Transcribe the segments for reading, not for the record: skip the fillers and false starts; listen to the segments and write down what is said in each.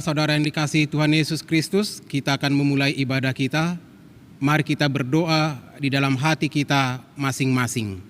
Saudara-saudara yang dikasihi Tuhan Yesus Kristus, kita akan memulai ibadah kita. Mari kita berdoa di dalam hati kita masing-masing.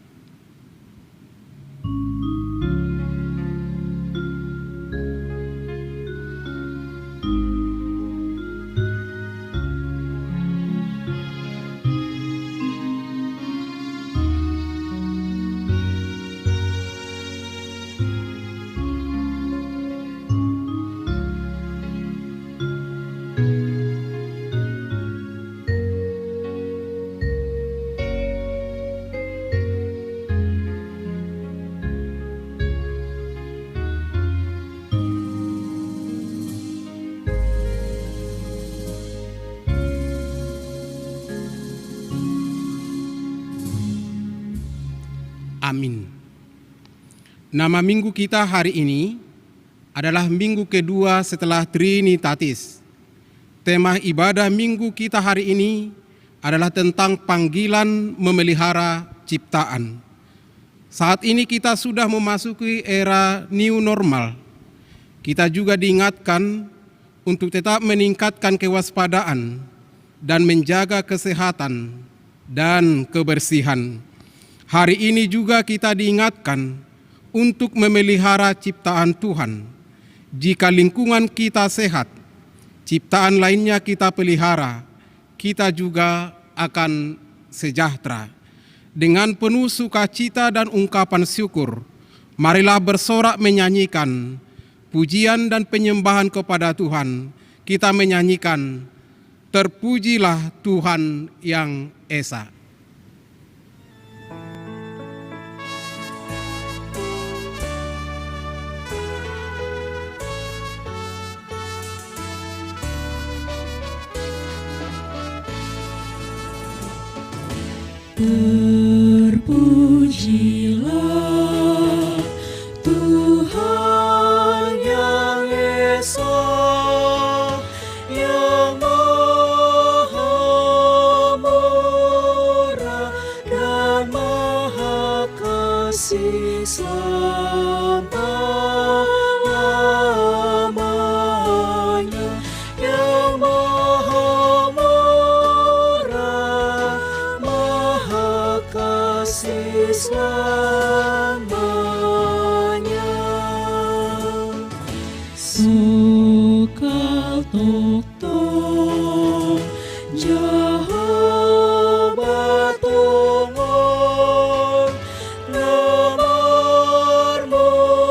Amin. Nama minggu kita hari ini adalah minggu kedua setelah Trinitatis. Tema ibadah minggu kita hari ini adalah tentang panggilan memelihara ciptaan. Saat ini kita sudah memasuki era new normal. Kita juga diingatkan untuk tetap meningkatkan kewaspadaan dan menjaga kesehatan dan kebersihan. Hari ini juga kita diingatkan untuk memelihara ciptaan Tuhan. Jika lingkungan kita sehat, ciptaan lainnya kita pelihara, kita juga akan sejahtera. Dengan penuh sukacita dan ungkapan syukur, marilah bersorak menyanyikan pujian dan penyembahan kepada Tuhan. Kita menyanyikan, terpujilah Tuhan yang Esa. Terpujilah Tuhan yang Esa, yang Maha Murah dan Maha Kasih selama-lamanya, yang Maha kasih selamanya. Sokal tok-tok jahabat tongon lamar mulia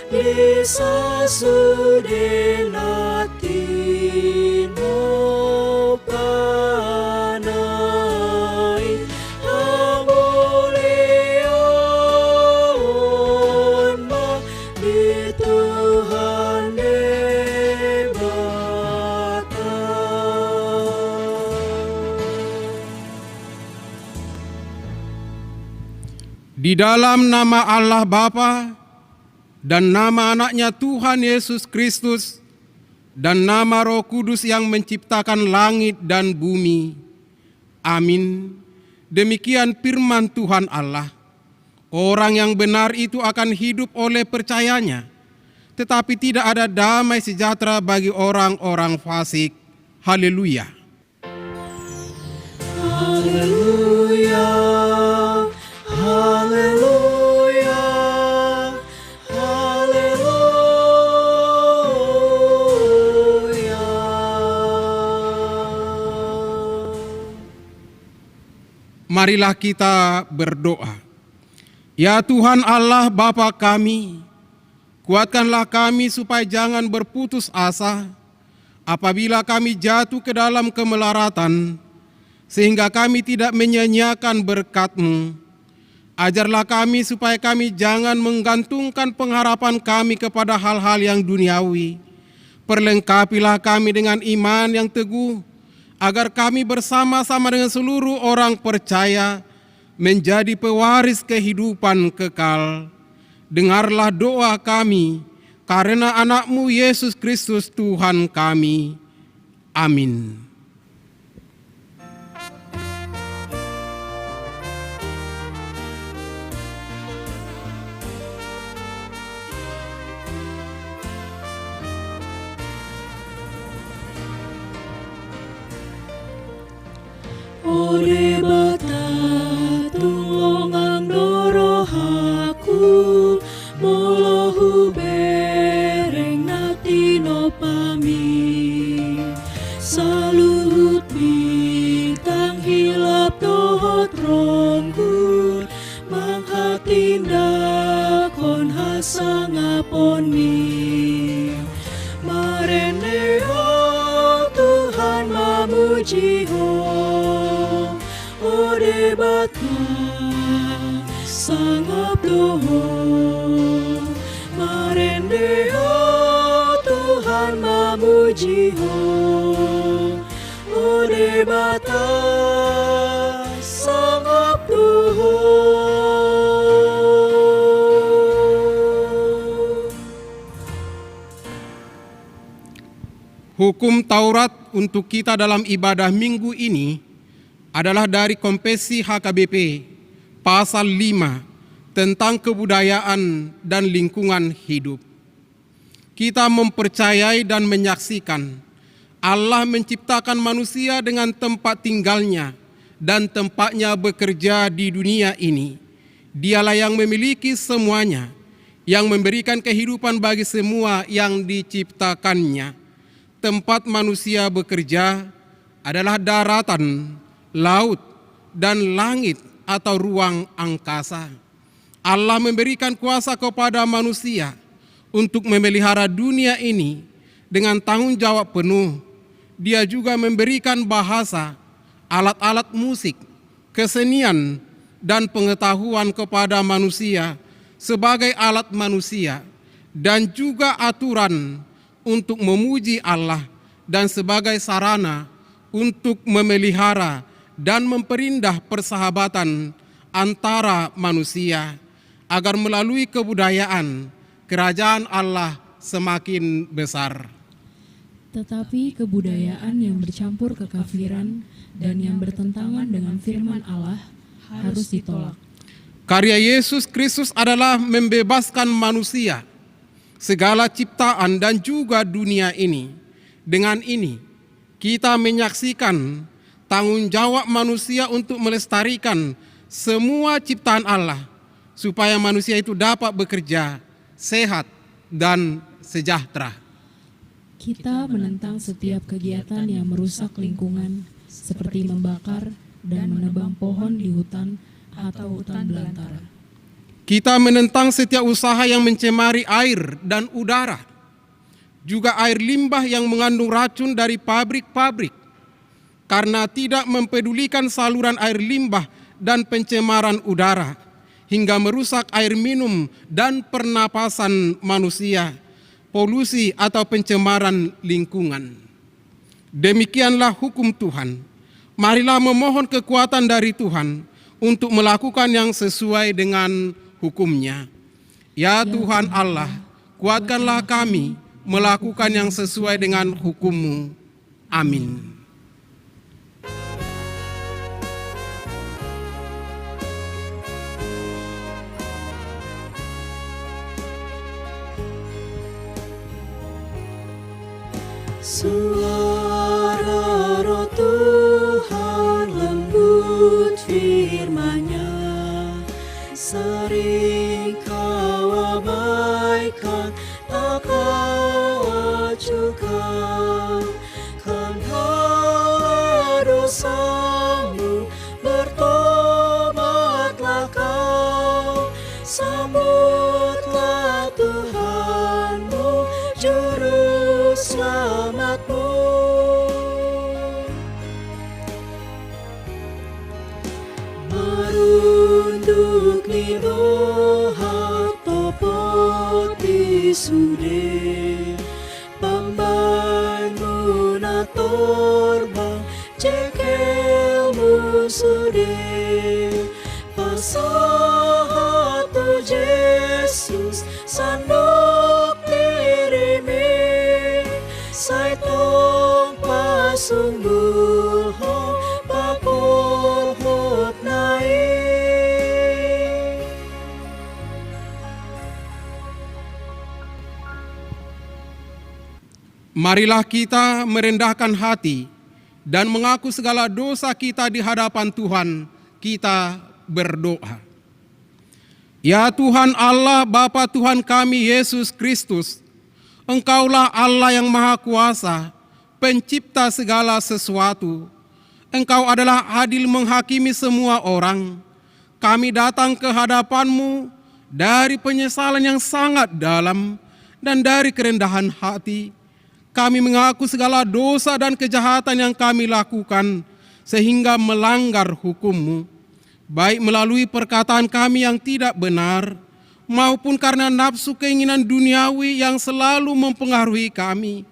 di sasudenatin panai hamulian ma di Tuhan debata. Di dalam nama Allah Bapa dan nama anaknya Tuhan Yesus Kristus dan nama Roh Kudus yang menciptakan langit dan bumi. Amin. Demikian firman Tuhan Allah. Orang yang benar itu akan hidup oleh percayanya, tetapi tidak ada damai sejahtera bagi orang-orang fasik. Haleluya. Haleluya, haleluya, haleluya. Marilah kita berdoa. Ya Tuhan Allah Bapa kami, kuatkanlah kami supaya jangan berputus asa apabila kami jatuh ke dalam kemelaratan, sehingga kami tidak menyia-nyiakan berkat-Mu. Ajarlah kami supaya kami jangan menggantungkan pengharapan kami kepada hal-hal yang duniawi. Perlengkapilah kami dengan iman yang teguh, agar kami bersama-sama dengan seluruh orang percaya menjadi pewaris kehidupan kekal. Dengarlah doa kami, karena anak-Mu Yesus Kristus Tuhan kami. Amin. Ode bata tulongang dorohaku, molohu bereng natino pami. Saluhut bintang hilap dohot rongku, manghatinda kon hasangapon mi. Marene ho Tuhan mamuji ho, ode bata sangap doho. Marene ho Tuhan mamuji ho, ode bata sangap doho. Hukum Taurat untuk kita dalam ibadah minggu ini adalah dari Konvensi HKBP pasal 5 tentang kebudayaan dan lingkungan hidup. Kita mempercayai dan menyaksikan Allah menciptakan manusia dengan tempat tinggalnya dan tempatnya bekerja di dunia ini. Dialah yang memiliki semuanya, yang memberikan kehidupan bagi semua yang diciptakannya. Tempat manusia bekerja adalah daratan, laut, dan langit atau ruang angkasa. Allah memberikan kuasa kepada manusia untuk memelihara dunia ini dengan tanggung jawab penuh. Dia juga memberikan bahasa, alat-alat musik, kesenian, dan pengetahuan kepada manusia sebagai alat manusia, dan juga aturan untuk memuji Allah dan sebagai sarana untuk memelihara dan memperindah persahabatan antara manusia, agar melalui kebudayaan kerajaan Allah semakin besar. Tetapi kebudayaan yang bercampur kekafiran dan yang bertentangan dengan firman Allah harus ditolak. Karya Yesus Kristus adalah membebaskan manusia, segala ciptaan dan juga dunia ini. Dengan ini, kita menyaksikan tanggung jawab manusia untuk melestarikan semua ciptaan Allah, supaya manusia itu dapat bekerja, sehat, dan sejahtera. Kita menentang setiap kegiatan yang merusak lingkungan, seperti membakar dan menebang pohon di hutan atau hutan belantara. Kita menentang setiap usaha yang mencemari air dan udara, juga air limbah yang mengandung racun dari pabrik-pabrik, karena tidak mempedulikan saluran air limbah dan pencemaran udara, hingga merusak air minum dan pernapasan manusia, polusi atau pencemaran lingkungan. Demikianlah hukum Tuhan. Marilah memohon kekuatan dari Tuhan untuk melakukan yang sesuai dengan hukum-Nya. Ya Tuhan Allah, kuatkanlah kami melakukan yang sesuai dengan hukum-Mu. Amin. Suara Roh Tuhan lembut firman-Nya, sering Kau abaikan, tak Kau acuhkan. Kan hala dosamu, bertobatlah kau, sambutlah Tuhanmu, Juru Selamatmu. Marunduk ni rohat topoti sude, pembangunan torbang cekelmu sude, pasahatu Yesus sandok dirimi, saitong pasunggul hong pakul hot nai. Marilah kita merendahkan hati dan mengaku segala dosa kita di hadapan Tuhan, kita berdoa. Ya Tuhan Allah, Bapa Tuhan kami Yesus Kristus, Engkaulah Allah yang Maha Kuasa, pencipta segala sesuatu. Engkau adalah adil menghakimi semua orang. Kami datang ke hadapan-Mu dari penyesalan yang sangat dalam dan dari kerendahan hati. Kami mengaku segala dosa dan kejahatan yang kami lakukan sehingga melanggar hukum-Mu, baik melalui perkataan kami yang tidak benar, maupun karena nafsu keinginan duniawi yang selalu mempengaruhi kami.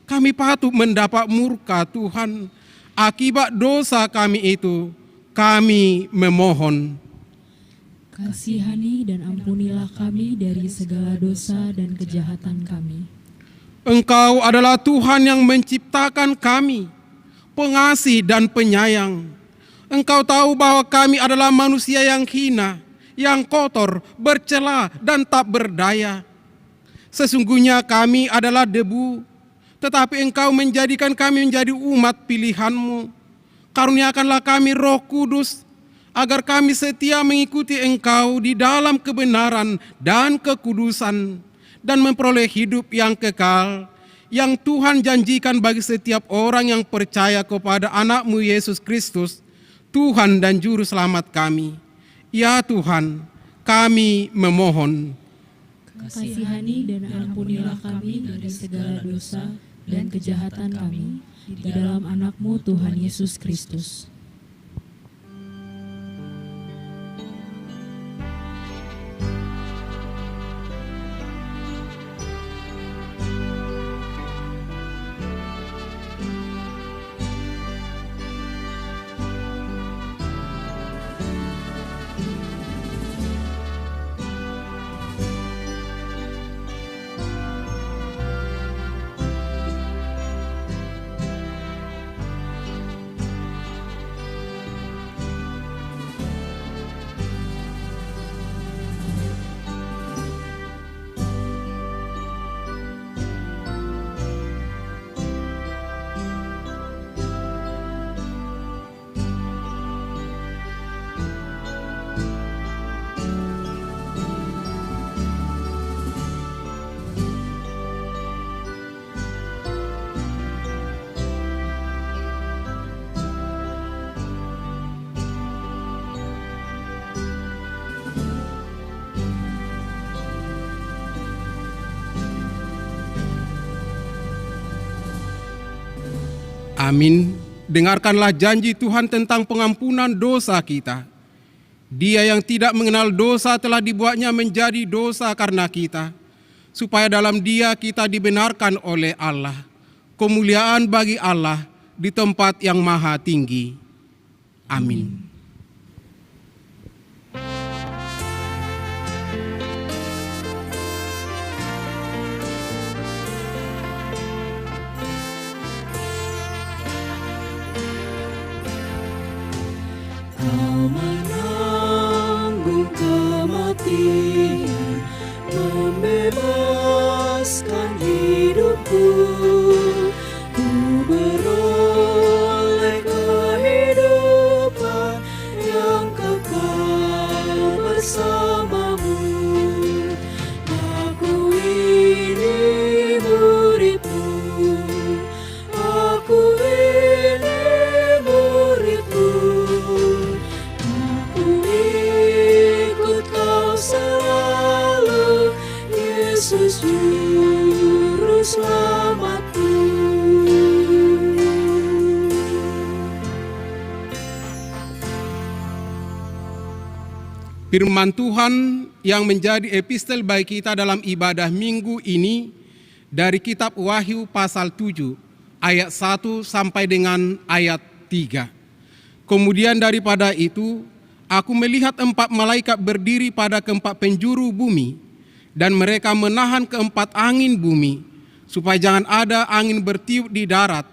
Kami patut mendapat murka Tuhan. Akibat dosa kami itu, kami memohon. Kasihani dan ampunilah kami dari segala dosa dan kejahatan kami. Engkau adalah Tuhan yang menciptakan kami, pengasih dan penyayang. Engkau tahu bahwa kami adalah manusia yang hina, yang kotor, bercela, dan tak berdaya. Sesungguhnya kami adalah debu, tetapi Engkau menjadikan kami menjadi umat pilihan-Mu. Karuniakanlah kami Roh Kudus, agar kami setia mengikuti Engkau di dalam kebenaran dan kekudusan, dan memperoleh hidup yang kekal, yang Tuhan janjikan bagi setiap orang yang percaya kepada anak-Mu Yesus Kristus, Tuhan dan Juru Selamat kami. Ya Tuhan, kami memohon. Kasihani dan ampunilah kami dari segala dosa dan kejahatan kami, di dalam anak-Mu Tuhan Yesus Kristus. Amin. Dengarkanlah janji Tuhan tentang pengampunan dosa kita. Dia yang tidak mengenal dosa telah dibuatnya menjadi dosa karena kita, supaya dalam Dia kita dibenarkan oleh Allah. Kemuliaan bagi Allah di tempat yang maha tinggi. Amin. Kau menanggung kematian, membebaskan hidupku. Ku beroleh kehidupan yang kekal bersamamu. Aku ini murid-Mu, aku ini murid-Mu. Selalu Yesus Juru Selamatku. Firman Tuhan yang menjadi epistel bagi kita dalam ibadah minggu ini dari kitab Wahyu pasal 7 ayat 1 sampai dengan ayat 3. Kemudian daripada itu aku melihat 4 malaikat berdiri pada keempat penjuru bumi, dan mereka menahan keempat angin bumi, supaya jangan ada angin bertiup di darat,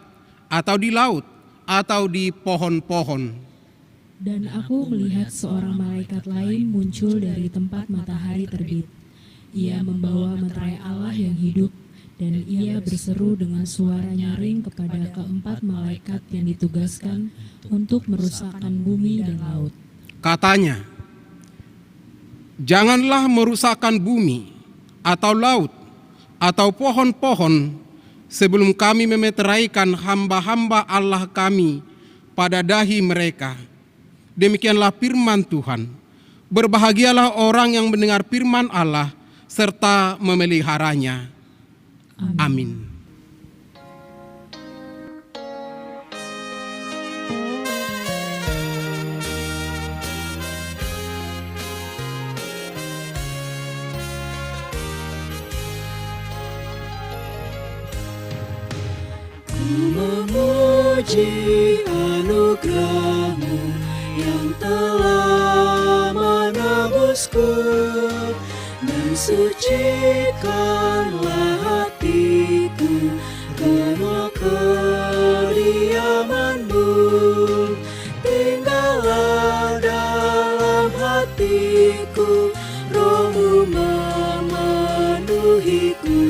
atau di laut, atau di pohon-pohon. Dan aku melihat seorang malaikat lain muncul dari tempat matahari terbit. Ia membawa meterai Allah yang hidup, Dan ia berseru dengan suara nyaring kepada keempat malaikat yang ditugaskan untuk merusakkan bumi dan laut. Katanya, janganlah merusakkan bumi atau laut atau pohon-pohon sebelum kami memeteraikan hamba-hamba Allah kami pada dahi mereka. Demikianlah firman Tuhan. Berbahagialah orang yang mendengar firman Allah serta memeliharanya. Amin. Memuji anugerah-Mu yang telah menebusku, mensucikanlah hatiku karena kediaman-Mu. Tinggallah dalam hatiku, Roh-Mu memenuhiku.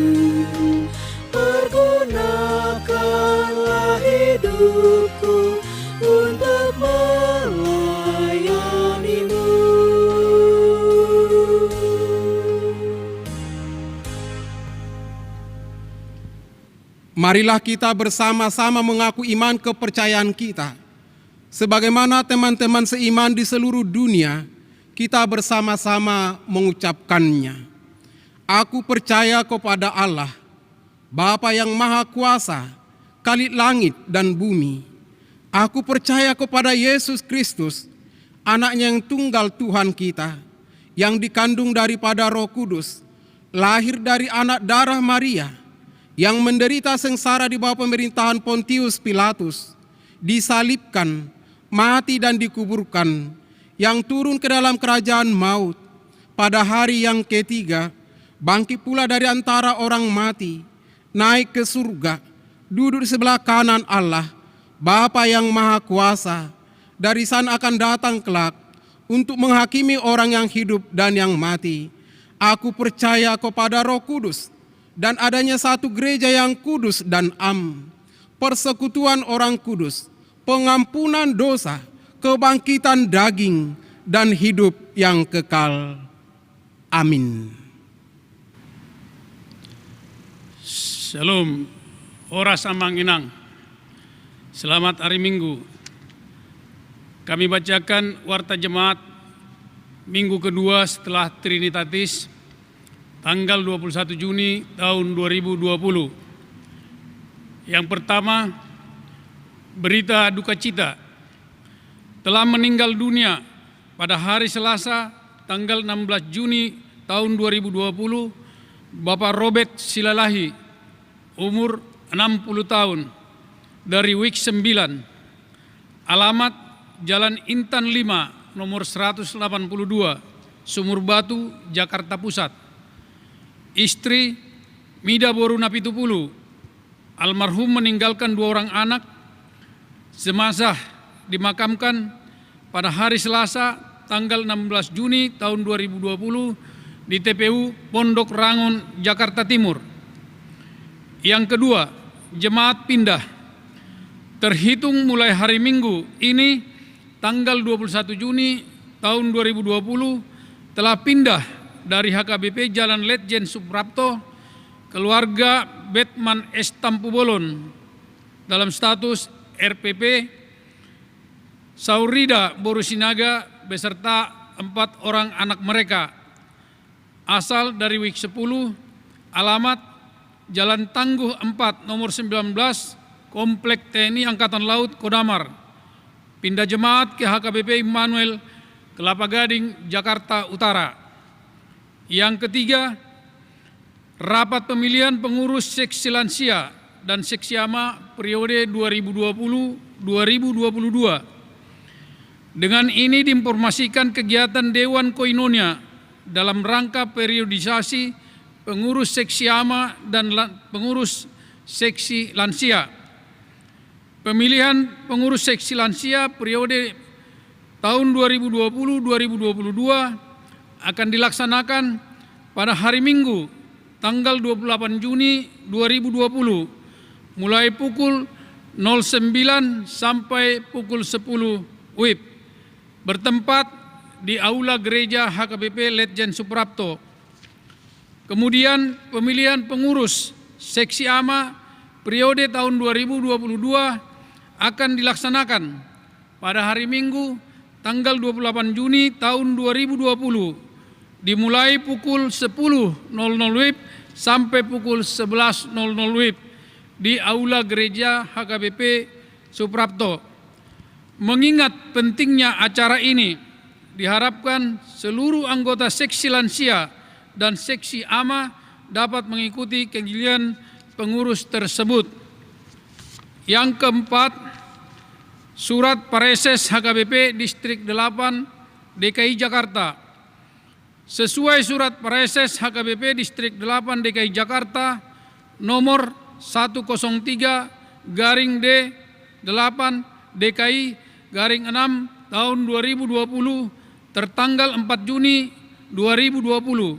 Pergunakanlah hidupku untuk melayani-Mu. Marilah kita bersama-sama mengaku iman kepercayaan kita. Sebagaimana teman-teman seiman di seluruh dunia, kita bersama-sama mengucapkannya. Aku percaya kepada Allah, Bapa yang Maha Kuasa, Khalid langit dan bumi. Aku percaya kepada Yesus Kristus, Anaknya yang tunggal Tuhan kita, yang dikandung daripada Roh Kudus, lahir dari anak darah Maria, yang menderita sengsara di bawah pemerintahan Pontius Pilatus, disalibkan, mati dan dikuburkan, yang turun ke dalam kerajaan maut, pada hari yang ketiga, bangkit pula dari antara orang mati, naik ke surga, duduk di sebelah kanan Allah, Bapa yang Maha Kuasa. Dari sana akan datang kelak untuk menghakimi orang yang hidup dan yang mati. Aku percaya kepada Roh Kudus dan adanya satu gereja yang kudus dan persekutuan orang kudus, pengampunan dosa, kebangkitan daging, dan hidup yang kekal. Amin. Shalom, ora samang inang. Selamat hari Minggu. Kami bacakan Warta Jemaat Minggu kedua setelah Trinitatis, tanggal 21 Juni tahun 2020. Yang pertama, berita duka cita. Telah meninggal dunia pada hari Selasa, tanggal 16 Juni tahun 2020, Bapak Robert Silalahi, umur 60 tahun, dari WIK 9, alamat Jalan Intan 5, nomor 182, Sumur Batu, Jakarta Pusat. Istri Mida Boru Napitupulu, almarhum meninggalkan 2 orang anak. Jenazah dimakamkan pada hari Selasa, tanggal 16 Juni tahun 2020 di TPU Pondok Rangon, Jakarta Timur. Yang kedua, jemaat pindah. Terhitung mulai hari Minggu ini, tanggal 21 Juni tahun 2020, telah pindah dari HKBP Jalan Letjen Suprapto, keluarga Betman S. Tampubolon, dalam status RPP, Saurida Borusinaga beserta 4 orang anak mereka, asal dari WIK 10, alamat Jalan Tangguh 4 nomor 19, Komplek TNI Angkatan Laut Kodamar. Pindah jemaat ke HKBP Immanuel, Kelapa Gading, Jakarta Utara. Yang ketiga, rapat pemilihan pengurus seksi lansia dan seksi ama periode 2020-2022. Dengan ini diinformasikan kegiatan Dewan Koinonia dalam rangka periodisasi pengurus seksi ama dan pengurus seksi lansia. Pemilihan pengurus seksi lansia periode tahun 2020-2022 akan dilaksanakan pada hari Minggu, tanggal 28 Juni 2020 mulai pukul 09 sampai pukul 10 WIB bertempat di Aula Gereja HKBP Letjen Suprapto. Kemudian pemilihan pengurus Seksi AMA periode tahun 2022 akan dilaksanakan pada hari Minggu tanggal 28 Juni tahun 2020 dimulai pukul 10.00 WIB sampai pukul 11.00 WIB di Aula Gereja HKBP Suprapto. Mengingat pentingnya acara ini, diharapkan seluruh anggota seksi lansia dan seksi AMA dapat mengikuti kegiatan pengurus tersebut. Yang keempat, Surat Pareses HKBP Distrik 8 DKI Jakarta. Sesuai Surat Pareses HKBP Distrik 8 DKI Jakarta nomor 103/D8 DKI /6 tahun 2020 tertanggal 4 Juni 2020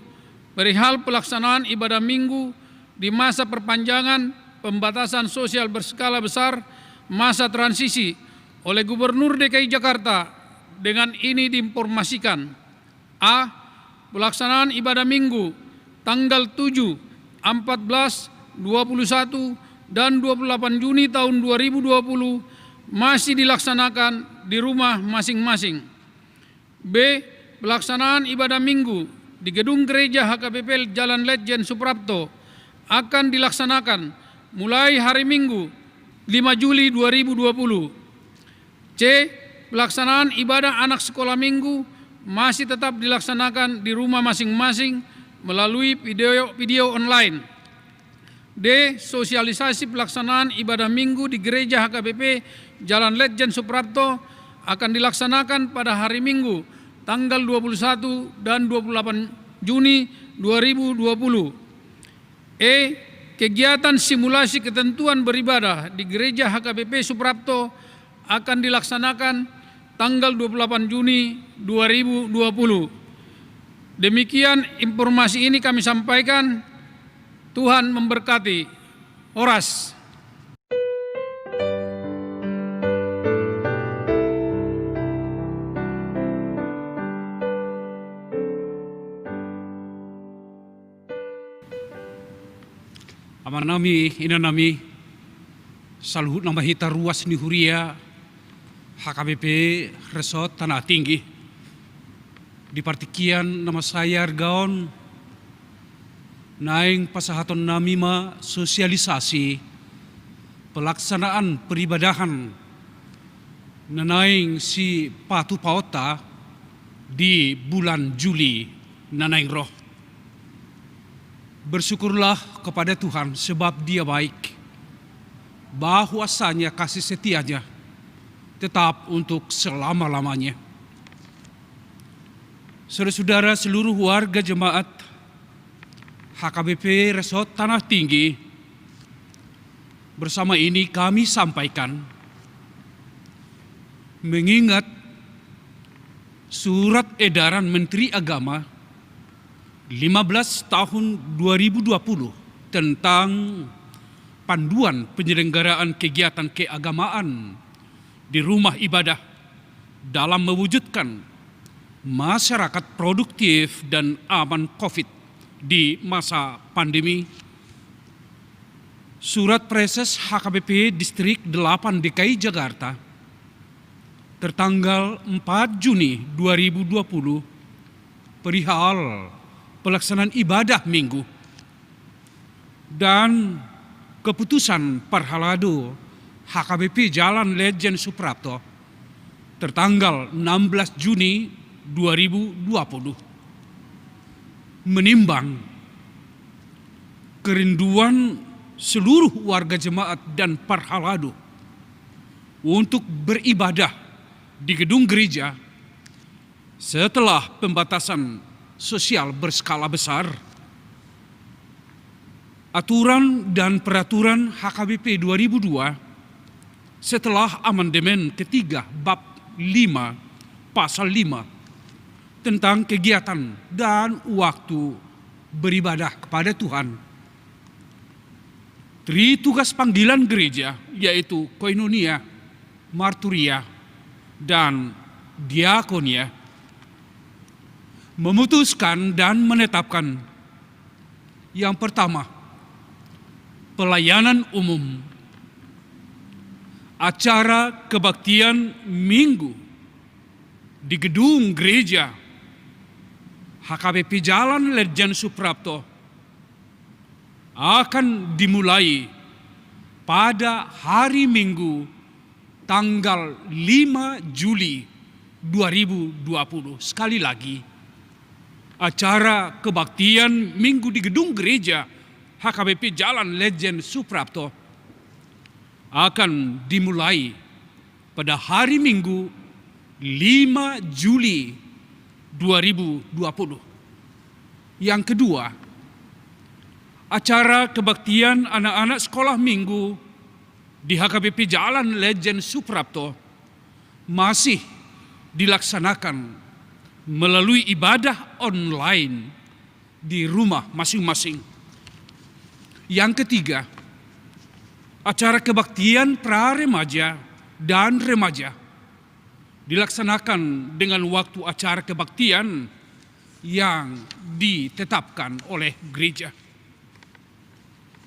perihal pelaksanaan ibadah minggu di masa perpanjangan pembatasan sosial berskala besar masa transisi oleh Gubernur DKI Jakarta. Dengan ini diinformasikan: A. Pelaksanaan ibadah minggu tanggal 7, 14, 21, dan 28 Juni tahun 2020 masih dilaksanakan di rumah masing-masing. B. Pelaksanaan ibadah minggu di Gedung Gereja HKBP Jalan Letjen Suprapto akan dilaksanakan mulai hari Minggu 5 Juli 2020. C. Pelaksanaan ibadah anak sekolah minggu masih tetap dilaksanakan di rumah masing-masing melalui video online. D. Sosialisasi pelaksanaan ibadah minggu di Gereja HKBP Jalan Letjen Suprapto akan dilaksanakan pada hari Minggu tanggal 21 dan 28 Juni 2020. E. Kegiatan simulasi ketentuan beribadah di Gereja HKBP Suprapto akan dilaksanakan tanggal 28 Juni 2020. Demikian informasi ini kami sampaikan. Tuhan memberkati. Horas. Amar nami, ina nami, saluhut nama hita ruas ni huria, HKBP Resort Tanah Tinggi. Di partikian nama saya Argaon, naing pasahaton nami ma sosialisasi pelaksanaan peribadahan nanaing si Patu Paota di bulan Juli nanaing roh. Bersyukurlah kepada Tuhan sebab Dia baik, bahwasanya kasih setianya tetap untuk selama-lamanya. Saudara-saudara seluruh warga jemaat HKBP Resort Tanah Tinggi, bersama ini kami sampaikan mengingat Surat Edaran Menteri Agama 15 tahun 2020 tentang panduan penyelenggaraan kegiatan keagamaan di rumah ibadah dalam mewujudkan masyarakat produktif dan aman COVID di masa pandemi. Surat Preses HKBP Distrik 8 DKI Jakarta tertanggal 4 Juni 2020 perihal pelaksanaan ibadah minggu dan keputusan Parhalado HKBP Jalan Letjen Suprapto tertanggal 16 Juni 2020 menimbang kerinduan seluruh warga jemaat dan Parhalado untuk beribadah di gedung gereja setelah pembatasan sosial berskala besar. Aturan dan peraturan HKBP 2002 setelah amandemen ketiga bab 5 pasal 5 tentang kegiatan dan waktu beribadah kepada Tuhan. Tugas panggilan gereja yaitu koinonia, marturia, dan diakonia memutuskan dan menetapkan yang pertama, pelayanan umum, acara kebaktian minggu di gedung gereja HKBP Jalan Ledjen Suprapto akan dimulai pada hari Minggu tanggal 5 Juli 2020. Sekali lagi, acara kebaktian minggu di gedung gereja HKBP Jalan Ledjen Suprapto akan dimulai pada hari Minggu 5 Juli 2020. Yang kedua, acara kebaktian anak-anak sekolah minggu di HKBP Jalan Ledjen Suprapto masih dilaksanakan melalui ibadah online di rumah masing-masing. Yang ketiga, acara kebaktian pra-remaja dan remaja dilaksanakan dengan waktu acara kebaktian yang ditetapkan oleh gereja.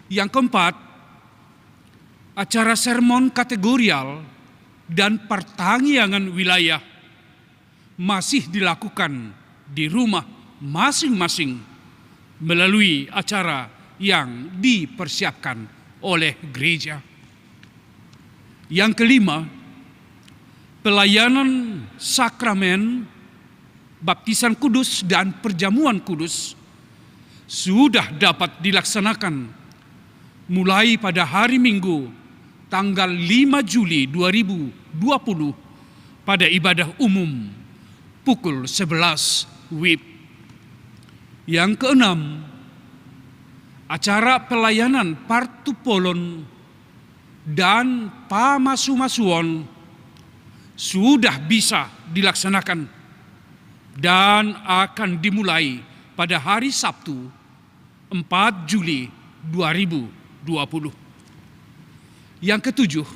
Yang keempat, acara sermon kategorial dan pertanggiangan wilayah masih dilakukan di rumah masing-masing melalui acara yang dipersiapkan oleh gereja. Yang kelima, pelayanan sakramen, baptisan kudus dan perjamuan kudus sudah dapat dilaksanakan mulai pada hari Minggu tanggal 5 Juli 2020 pada ibadah umum pukul 11 WIB. Yang keenam, acara pelayanan partupolon dan pamasu-masuon sudah bisa dilaksanakan dan akan dimulai pada hari Sabtu 4 Juli 2020. Yang ketujuh,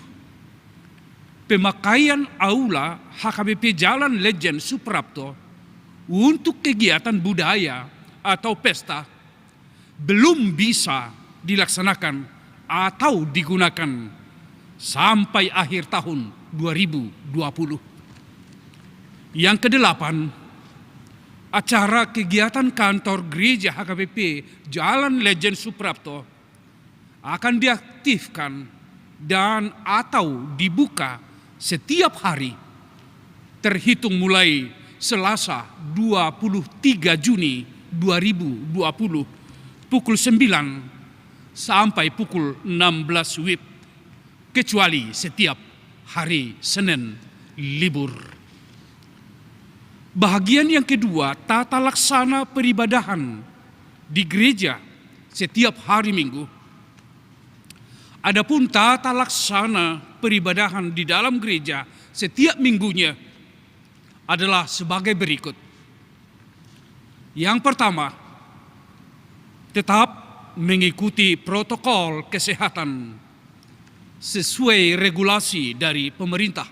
pemakaian aula HKBP Jalan Ledjen Suprapto untuk kegiatan budaya atau pesta belum bisa dilaksanakan atau digunakan sampai akhir tahun 2020. Yang kedelapan, acara kegiatan kantor gereja HKBP Jalan Ledjen Suprapto akan diaktifkan dan atau dibuka setiap hari terhitung mulai Selasa 23 Juni 2020 pukul 9 sampai pukul 16 WIB, kecuali setiap hari Senin libur. Bahagian yang kedua, tata laksana peribadahan di gereja setiap hari Minggu. Adapun tata laksana peribadahan di dalam gereja setiap minggunya adalah sebagai berikut. Yang pertama, tetap mengikuti protokol kesehatan sesuai regulasi dari pemerintah,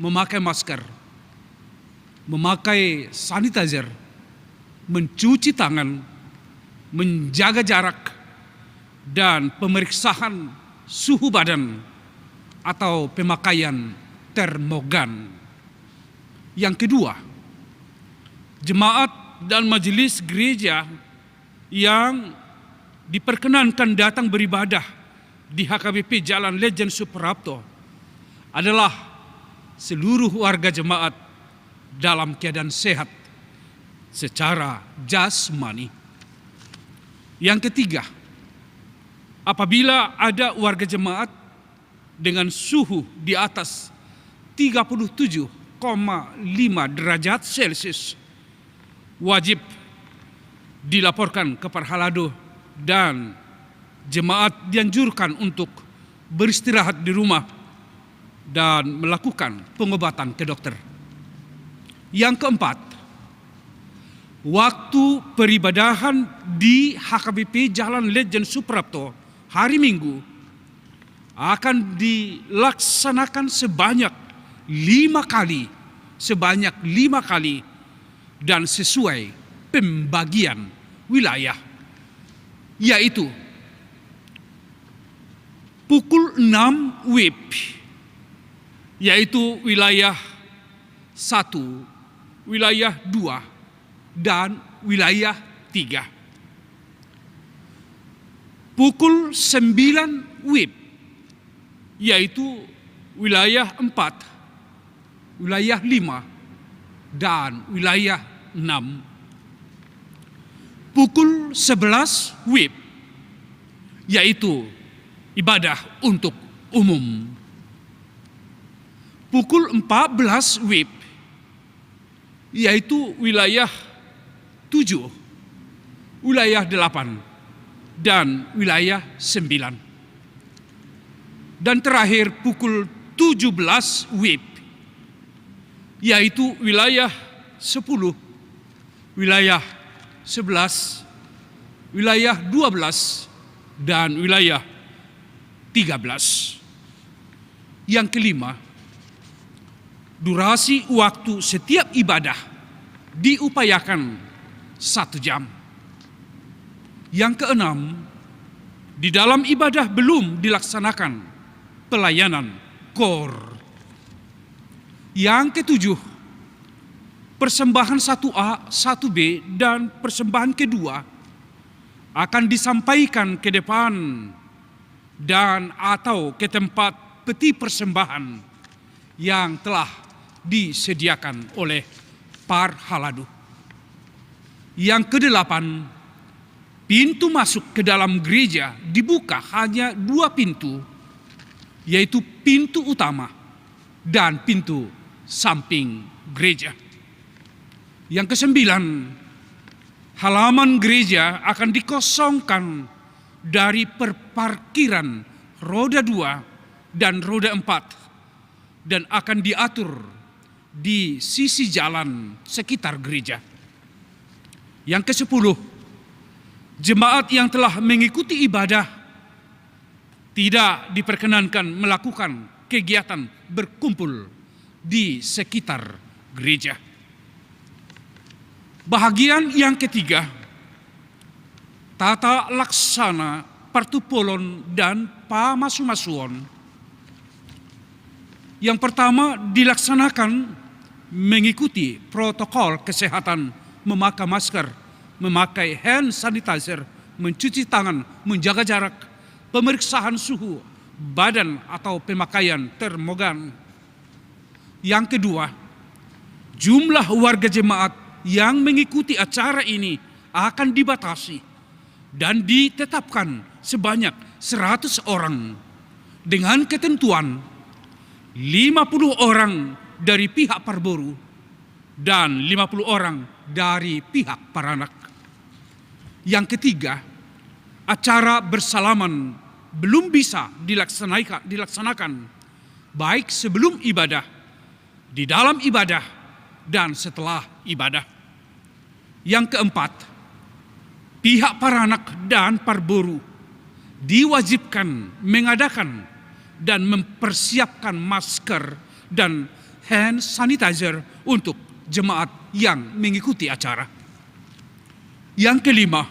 memakai masker, memakai sanitizer, mencuci tangan, menjaga jarak, dan pemeriksaan suhu badan atau pemakaian termogan. Yang kedua, jemaat dan majelis gereja yang diperkenankan datang beribadah di HKBP Jalan Ledjen Suprapto adalah seluruh warga jemaat dalam keadaan sehat secara jasmani. Yang ketiga, apabila ada warga jemaat dengan suhu di atas 37,5 derajat Celcius, wajib dilaporkan ke Parhalado dan jemaat dianjurkan untuk beristirahat di rumah dan melakukan pengobatan ke dokter. Yang keempat, waktu peribadahan di HKBP Jalan Lejen Suprapto hari Minggu akan dilaksanakan sebanyak 5 kali dan sesuai pembagian wilayah, yaitu pukul 6 WIB, yaitu wilayah 1, wilayah 2, dan wilayah 3. Pukul 9 WIB, yaitu wilayah 4, wilayah 5, dan wilayah 6. Pukul 11 WIB, yaitu ibadah untuk umum. Pukul 14 WIB, yaitu wilayah 7, wilayah 8, dan wilayah 9. Dan terakhir pukul 17 WIB, yaitu wilayah 10, wilayah 11, wilayah 12, dan wilayah 13. Yang kelima, durasi waktu setiap ibadah diupayakan 1 jam. Yang keenam, di dalam ibadah belum dilaksanakan pelayanan KOR. Yang ketujuh, persembahan 1A, 1B, dan persembahan kedua akan disampaikan ke depan dan atau ke tempat peti persembahan yang telah disediakan oleh Parhaladu. Yang kedelapan, pintu masuk ke dalam gereja dibuka hanya 2 pintu, yaitu pintu utama dan pintu samping gereja. Yang kesembilan, halaman gereja akan dikosongkan dari perparkiran roda 2 dan roda 4 dan akan diatur di sisi jalan sekitar gereja. Yang ke-10, jemaat yang telah mengikuti ibadah tidak diperkenankan melakukan kegiatan berkumpul di sekitar gereja. Bahagian yang ketiga, tata laksana partupolon dan pamasumasuon. Yang pertama dilaksanakan mengikuti protokol kesehatan, memakai masker, memakai hand sanitizer, mencuci tangan, menjaga jarak, pemeriksaan suhu badan atau pemakaian termogan. Yang kedua, jumlah warga jemaat yang mengikuti acara ini akan dibatasi dan ditetapkan sebanyak 100 orang dengan ketentuan 50 orang dari pihak Parboru dan 50 orang dari pihak Paranak. Yang ketiga, acara bersalaman belum bisa dilaksanakan baik sebelum ibadah, di dalam ibadah, dan setelah ibadah. Yang keempat, pihak Paranak dan Parboru diwajibkan mengadakan dan mempersiapkan masker dan hand sanitizer untuk jemaat yang mengikuti acara. Yang kelima,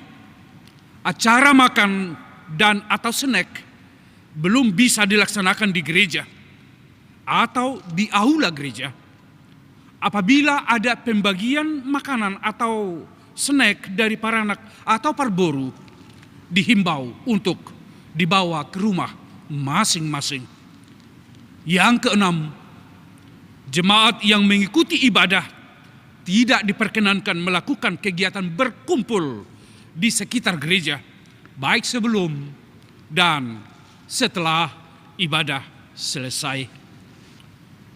acara makan dan atau snack belum bisa dilaksanakan di gereja atau di aula gereja. Apabila ada pembagian makanan atau snack dari Paranak atau Parboru, dihimbau untuk dibawa ke rumah masing-masing. Yang keenam, jemaat yang mengikuti ibadah tidak diperkenankan melakukan kegiatan berkumpul di sekitar gereja, baik sebelum dan setelah ibadah selesai.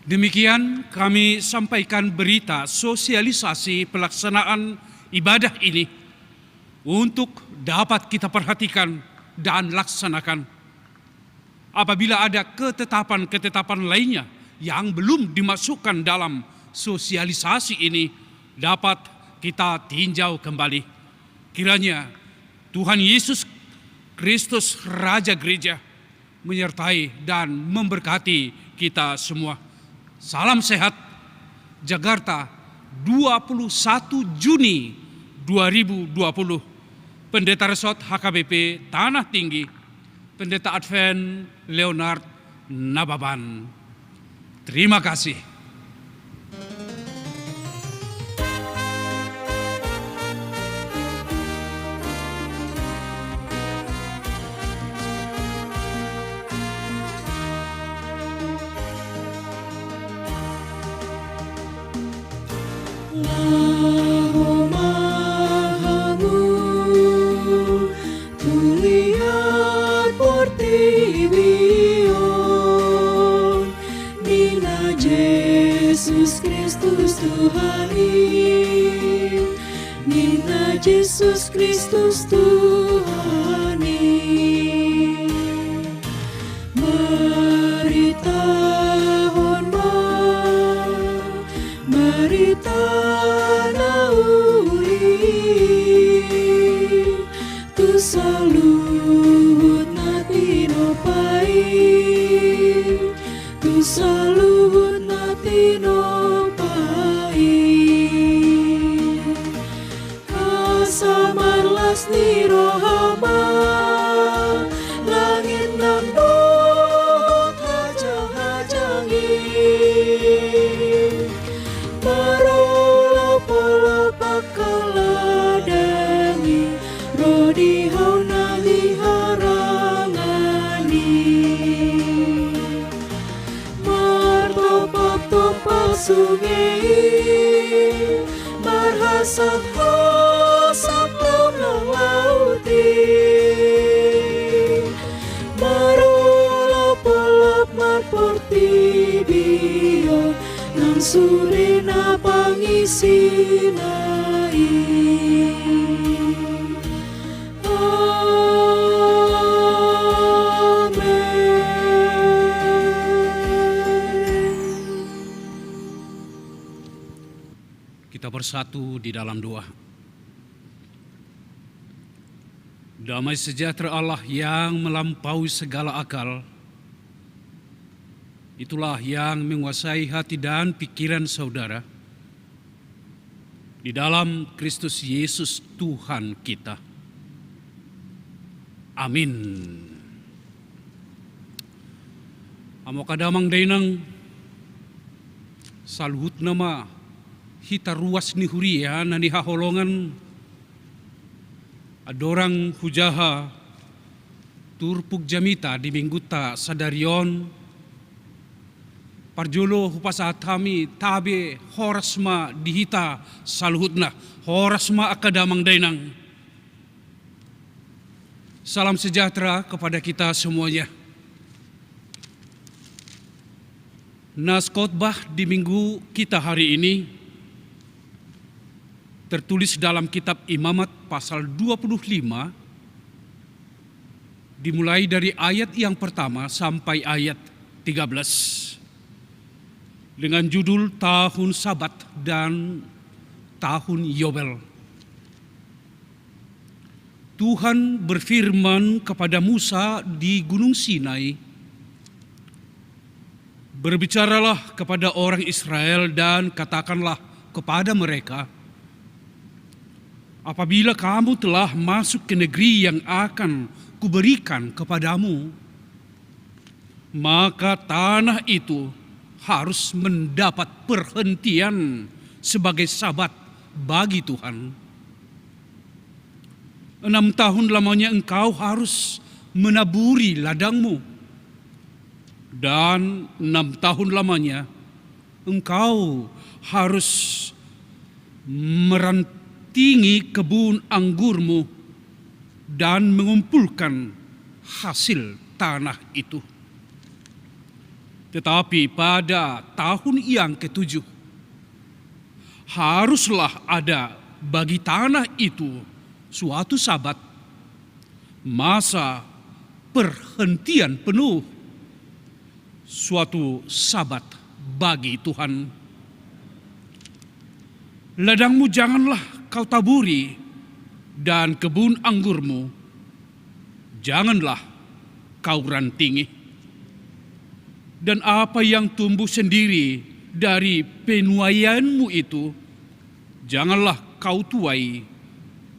Demikian kami sampaikan berita sosialisasi pelaksanaan ibadah ini untuk dapat kita perhatikan dan laksanakan. Apabila ada ketetapan-ketetapan lainnya yang belum dimasukkan dalam sosialisasi ini, dapat kita tinjau kembali. Kiranya Tuhan Yesus Kristus Raja Gereja menyertai dan memberkati kita semua. Salam sehat, Jakarta, 21 Juni 2020. Pendeta Resort HKBP Tanah Tinggi, Pendeta Advent Leonard Nababan. Terima kasih. Tuliat portivion, Nina Jesus Kristus Tuhani, Nina Jesus Kristus Tuhani. Meritahon meritana uli, tu saluhut natino pai, tu saluhut natino pai. Asamarlas ni rohama, langit nan dohot hajang-hajangi, marola pakaladani, rodi haunali harangani, martopak-topak sungai, marhasap-hasap laulang lauti, marolap-olap marportibio, nang suri na pangisinai. Kita bersatu di dalam doa. Damai sejahtera Allah yang melampaui segala akal, itulah yang menguasai hati dan pikiran saudara di dalam Kristus Yesus Tuhan kita. Amin. Amo kadamang dainang saluhut nama hita ruas ni huria na ni haholongan adorang hujaha turpuk jamita di mingguta sadarion parjolo hupasat kami tabe horasma dihita saluhutna horasma akadamang dainang. Salam sejahtera kepada kita semuanya. Nas khotbah di minggu kita hari ini tertulis dalam kitab Imamat pasal 25 dimulai dari ayat yang pertama sampai ayat 13 dengan judul Tahun Sabat dan Tahun Yobel. Tuhan berfirman kepada Musa di Gunung Sinai, "Berbicaralah kepada orang Israel dan katakanlah kepada mereka, apabila kamu telah masuk ke negeri yang akan kuberikan kepadamu, maka tanah itu harus mendapat perhentian sebagai sabat bagi Tuhan. 6 tahun lamanya engkau harus menaburi ladangmu, dan 6 tahun lamanya engkau harus merantingi kebun anggurmu dan mengumpulkan hasil tanah itu. Tetapi pada tahun yang ke-7 haruslah ada bagi tanah itu suatu sabat, masa perhentian penuh, suatu sabat bagi Tuhan. Ladangmu janganlah kau taburi, dan kebun anggurmu janganlah kau rantingi. Dan apa yang tumbuh sendiri dari penuaianmu itu janganlah kau tuai,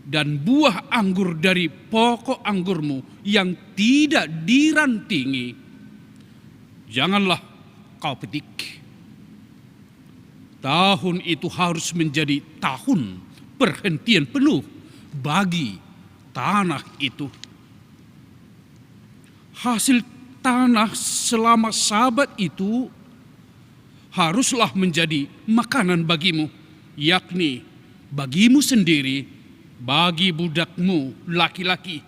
dan buah anggur dari pokok anggurmu yang tidak dirantingi janganlah kau petik. Tahun itu harus menjadi tahun perhentian penuh bagi tanah itu. Hasil tanah selama Sabat itu haruslah menjadi makanan bagimu, yakni bagimu sendiri, bagi budakmu laki-laki,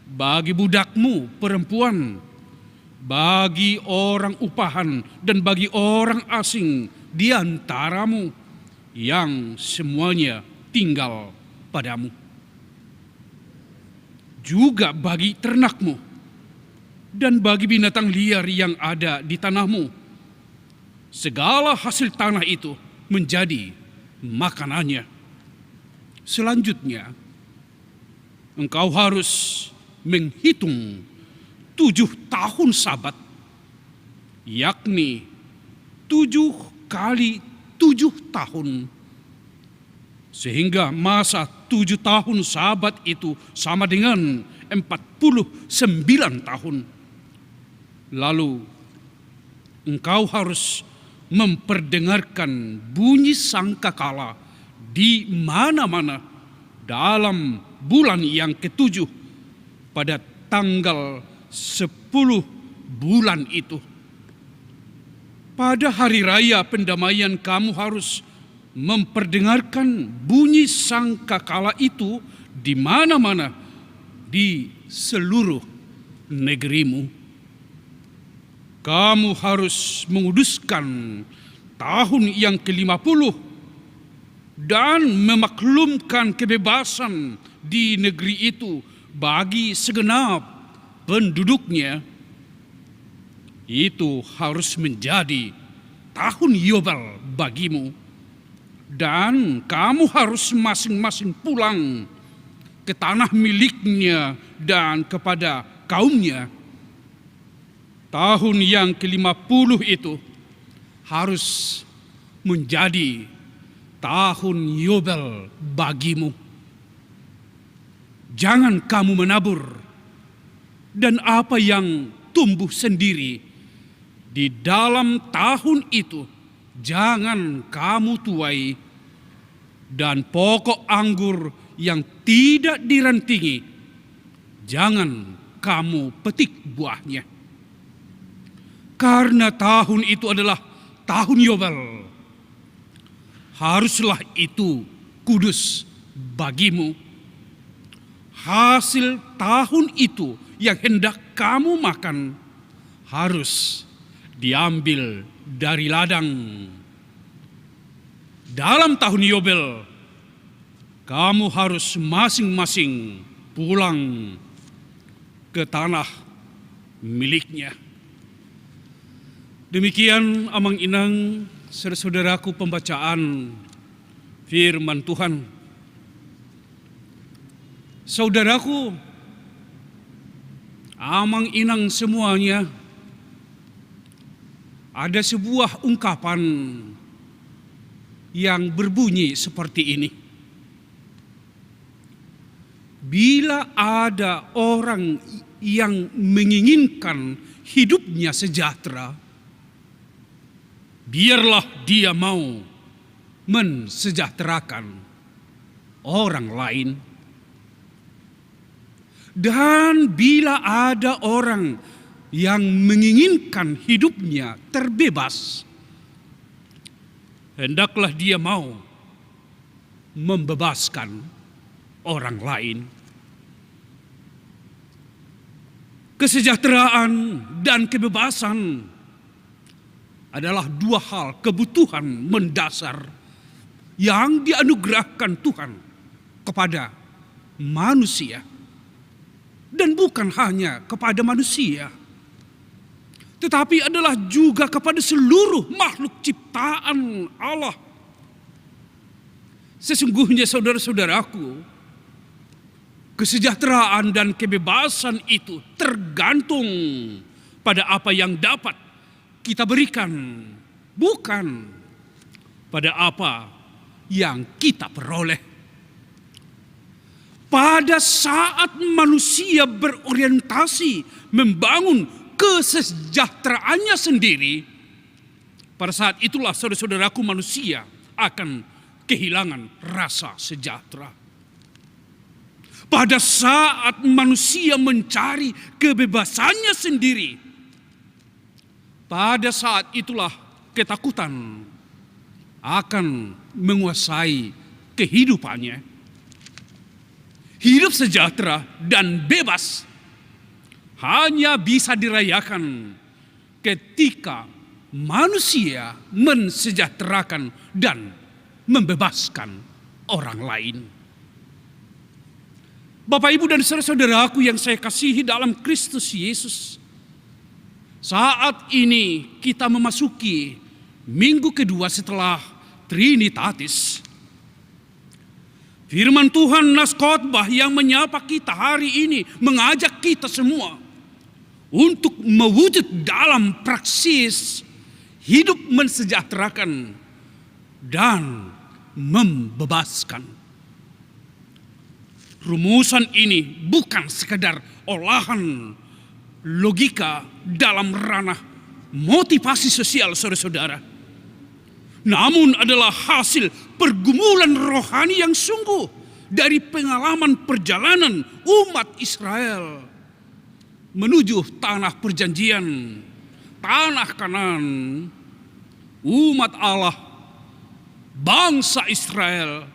bagi budakmu perempuan, bagi orang upahan, dan bagi orang asing di antaramu yang semuanya tinggal padamu. Juga bagi ternakmu dan bagi binatang liar yang ada di tanahmu. Segala hasil tanah itu menjadi makanannya. Selanjutnya, engkau harus menghitung 7 tahun Sabat, yakni 7 kali 7 tahun, sehingga masa 7 tahun Sabat itu sama dengan 49 tahun. Lalu engkau harus memperdengarkan bunyi sangkakala di mana-mana dalam bulan yang ke-7 pada tanggal 10 bulan itu. Pada hari raya pendamaian kamu harus memperdengarkan bunyi sangkakala itu di mana-mana di seluruh negerimu. Kamu harus menguduskan tahun yang ke-50 dan memaklumkan kebebasan di negeri itu bagi segenap penduduknya. Itu harus menjadi tahun Yobel bagimu, dan kamu harus masing-masing pulang ke tanah miliknya dan kepada kaumnya. Tahun yang ke-50 itu harus menjadi tahun Yobel bagimu. Jangan kamu menabur, dan apa yang tumbuh sendiri di dalam tahun itu jangan kamu tuai, dan pokok anggur yang tidak dirantingi jangan kamu petik buahnya. Karena tahun itu adalah tahun Yobel, haruslah itu kudus bagimu. Hasil tahun itu yang hendak kamu makan harus diambil dari ladang. Dalam tahun Yobel, kamu harus masing-masing pulang ke tanah miliknya. Demikian Amang Inang, saudaraku, pembacaan firman Tuhan. Saudaraku, Amang Inang semuanya, ada sebuah ungkapan yang berbunyi seperti ini. Bila ada orang yang menginginkan hidupnya sejahtera, biarlah dia mau mensejahterakan orang lain. Dan bila ada orang yang menginginkan hidupnya terbebas, hendaklah dia mau membebaskan orang lain. Kesejahteraan dan kebebasan adalah dua hal kebutuhan mendasar yang dianugerahkan Tuhan kepada manusia. Dan bukan hanya kepada manusia, tetapi adalah juga kepada seluruh makhluk ciptaan Allah. Sesungguhnya saudara-saudaraku, kesejahteraan dan kebebasan itu tergantung pada apa yang dapat kita berikan, bukan pada apa yang kita peroleh. Pada saat manusia berorientasi membangun kesejahteraannya sendiri, pada saat itulah saudara-saudaraku manusia akan kehilangan rasa sejahtera. Pada saat manusia mencari kebebasannya sendiri, pada saat itulah ketakutan akan menguasai kehidupannya. Hidup sejahtera dan bebas hanya bisa dirayakan ketika manusia mensejahterakan dan membebaskan orang lain. Bapak, Ibu, dan saudara-saudaraku yang saya kasihi dalam Kristus Yesus, saat ini kita memasuki minggu kedua setelah Trinitatis. Firman Tuhan nas khotbah yang menyapa kita hari ini mengajak kita semua untuk mewujud dalam praksis hidup mensejahterakan dan membebaskan. Rumusan ini bukan sekedar olahan logika dalam ranah motivasi sosial saudara-saudara, namun adalah hasil pergumulan rohani yang sungguh dari pengalaman perjalanan umat Israel menuju tanah perjanjian, tanah Kanaan. Umat Allah, bangsa Israel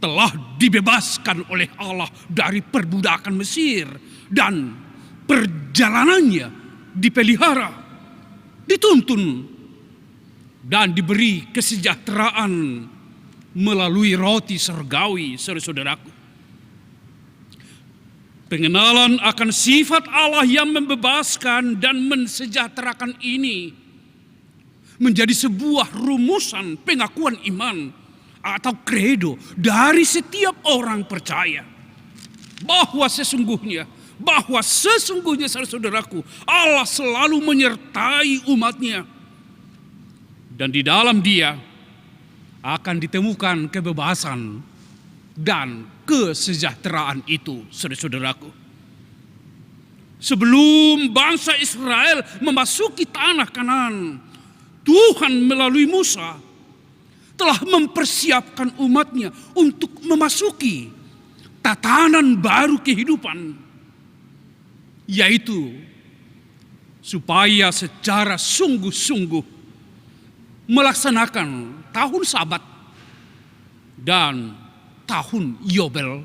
telah dibebaskan oleh Allah dari perbudakan Mesir dan perjalanannya dipelihara, dituntun dan diberi kesejahteraan melalui roti surgawi, saudara-saudaraku. Pengenalan akan sifat Allah yang membebaskan dan mensejahterakan ini menjadi sebuah rumusan pengakuan iman atau kredo dari setiap orang percaya bahwa sesungguhnya saudara-saudaraku, Allah selalu menyertai umatnya. Dan di dalam Dia akan ditemukan kebebasan dan kesejahteraan itu, saudara-saudaraku. Sebelum bangsa Israel memasuki tanah Kanaan, Tuhan melalui Musa telah mempersiapkan umatnya untuk memasuki tatanan baru kehidupan, yaitu supaya secara sungguh-sungguh melaksanakan tahun Sabat dan tahun Yobel.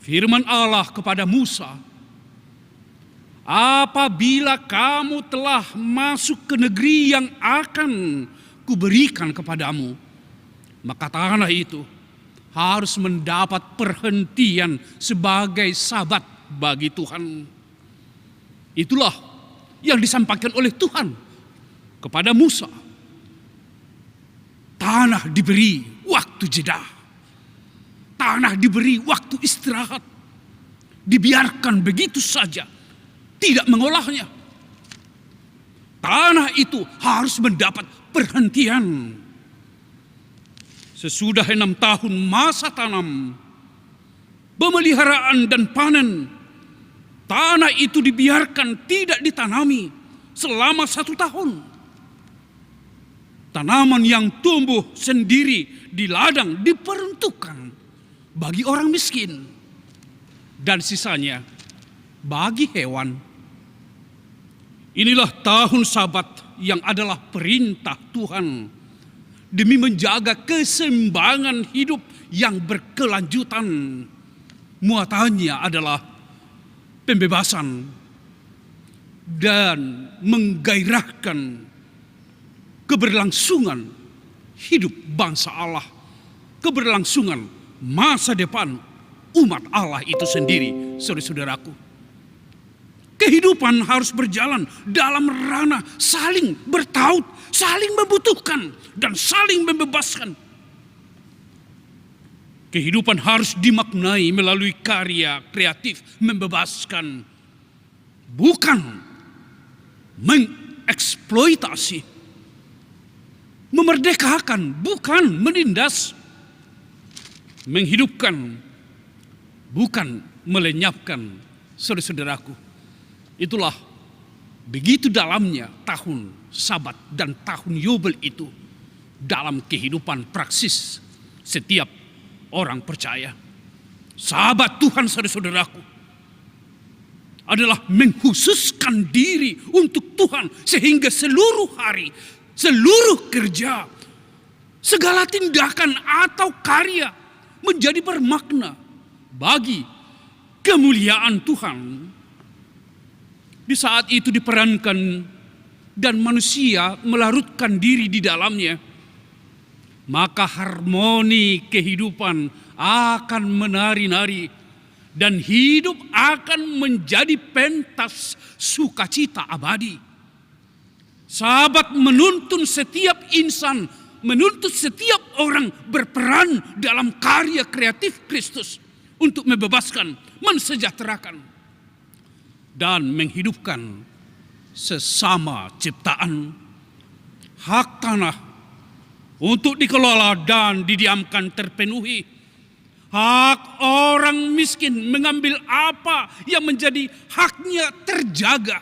Firman Allah kepada Musa, apabila kamu telah masuk ke negeri yang akan kuberikan kepadamu, maka tanah itu harus mendapat perhentian sebagai Sabat bagi Tuhan. Itulah yang disampaikan oleh Tuhan kepada Musa. Tanah diberi waktu jeda, tanah diberi waktu istirahat, dibiarkan begitu saja, tidak mengolahnya. Tanah itu harus mendapat perhentian. Sesudah 6 tahun masa tanam, pemeliharaan dan panen, tanah itu dibiarkan tidak ditanami selama 1 tahun. Tanaman yang tumbuh sendiri di ladang diperuntukkan bagi orang miskin, dan sisanya bagi hewan. Inilah tahun Sabat yang adalah perintah Tuhan demi menjaga keseimbangan hidup yang berkelanjutan. Muatannya adalah pembebasan dan menggairahkan keberlangsungan hidup bangsa Allah, keberlangsungan masa depan umat Allah itu sendiri, saudara-saudaraku. Kehidupan harus berjalan dalam ranah saling bertaut, saling membutuhkan, dan saling membebaskan. Kehidupan harus dimaknai melalui karya kreatif membebaskan, bukan mengeksploitasi. Memerdekakan, bukan menindas. Menghidupkan, bukan melenyapkan. Saudara-saudaraku, itulah begitu dalamnya tahun Sabat dan tahun Yobel itu dalam kehidupan praksis setiap orang percaya. Sahabat Tuhan, saudara-saudaraku, adalah mengkhususkan diri untuk Tuhan sehingga seluruh hari, seluruh kerja, segala tindakan atau karya menjadi bermakna bagi kemuliaan Tuhan. Di saat itu diperankan dan manusia melarutkan diri di dalamnya, maka harmoni kehidupan akan menari-nari dan hidup akan menjadi pentas sukacita abadi. Sahabat menuntun setiap insan, menuntut setiap orang berperan dalam karya kreatif Kristus untuk membebaskan, mensejahterakan, dan menghidupkan sesama ciptaan. Hak tanah untuk dikelola dan didiamkan terpenuhi. Hak orang miskin mengambil apa yang menjadi haknya terjaga.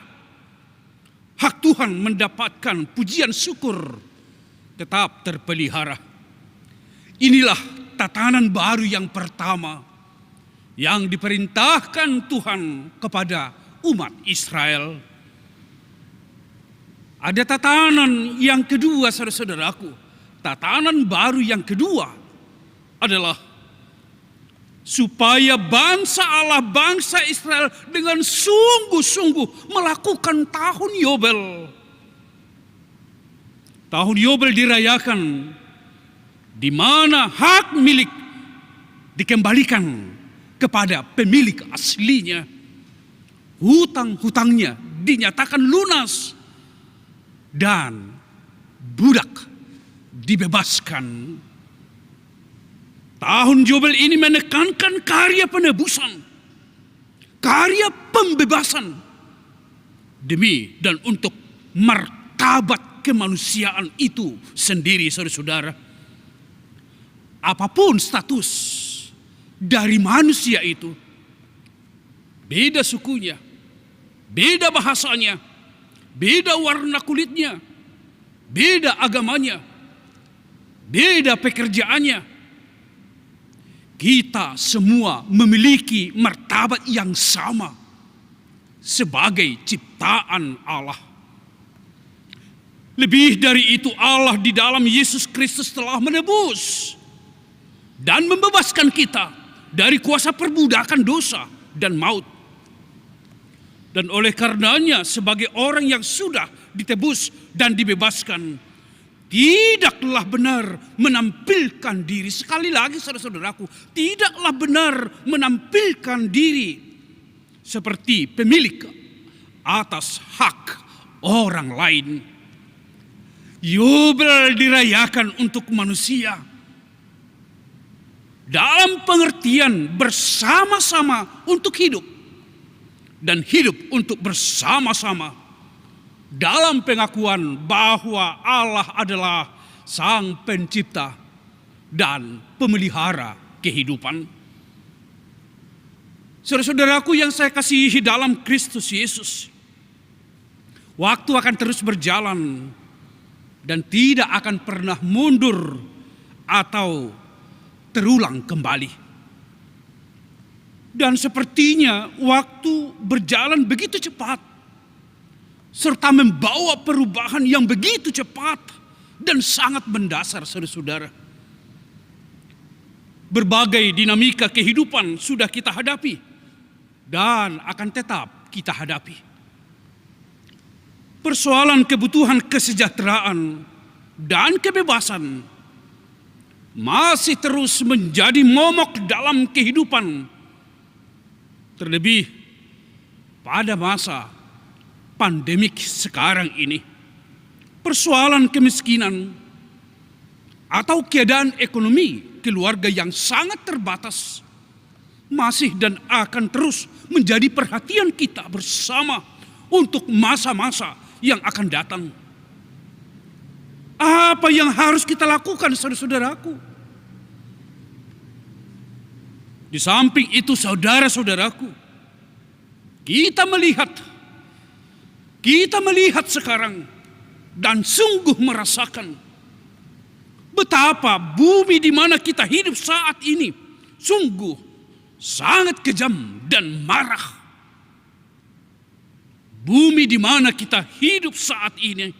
Hak Tuhan mendapatkan pujian syukur tetap terpelihara. Inilah tatanan baru yang pertama yang diperintahkan Tuhan kepada umat Israel. Ada tatanan yang kedua, saudara-saudaraku. Tatanan baru yang kedua adalah supaya bangsa Allah, bangsa Israel dengan sungguh-sungguh melakukan tahun Yobel. Tahun Yobel dirayakan di mana hak milik dikembalikan kepada pemilik aslinya. Hutang-hutangnya dinyatakan lunas dan budak dibebaskan. Tahun Yobel ini menekankan karya penebusan, karya pembebasan demi dan untuk martabat kemanusiaan itu sendiri, saudara-saudara. Apapun status dari manusia itu, beda sukunya, beda bahasanya, beda warna kulitnya, beda agamanya, beda pekerjaannya, kita semua memiliki martabat yang sama sebagai ciptaan Allah. Lebih dari itu, Allah di dalam Yesus Kristus telah menebus dan membebaskan kita dari kuasa perbudakan dosa dan maut. Dan oleh karenanya, sebagai orang yang sudah ditebus dan dibebaskan, tidaklah benar menampilkan diri, sekali lagi saudara-saudaraku, tidaklah benar menampilkan diri seperti pemilik atas hak orang lain. Yobel dirayakan untuk manusia dalam pengertian bersama-sama untuk hidup dan hidup untuk bersama-sama, dalam pengakuan bahwa Allah adalah Sang Pencipta dan Pemelihara kehidupan. Saudara-saudaraku yang saya kasihi dalam Kristus Yesus, waktu akan terus berjalan dan tidak akan pernah mundur atau terulang kembali. Dan sepertinya waktu berjalan begitu cepat, serta membawa perubahan yang begitu cepat dan sangat mendasar, saudara-saudara. Berbagai dinamika kehidupan sudah kita hadapi dan akan tetap kita hadapi. Persoalan kebutuhan kesejahteraan dan kebebasan masih terus menjadi momok dalam kehidupan, terlebih pada masa pandemik sekarang ini. Persoalan kemiskinan atau keadaan ekonomi keluarga yang sangat terbatas masih dan akan terus menjadi perhatian kita bersama untuk masa-masa yang akan datang. Apa yang harus kita lakukan, saudara-saudaraku? Di samping itu, saudara-saudaraku, kita melihat sekarang dan sungguh merasakan betapa bumi di mana kita hidup saat ini sungguh sangat kejam dan marah. Bumi di mana kita hidup saat ini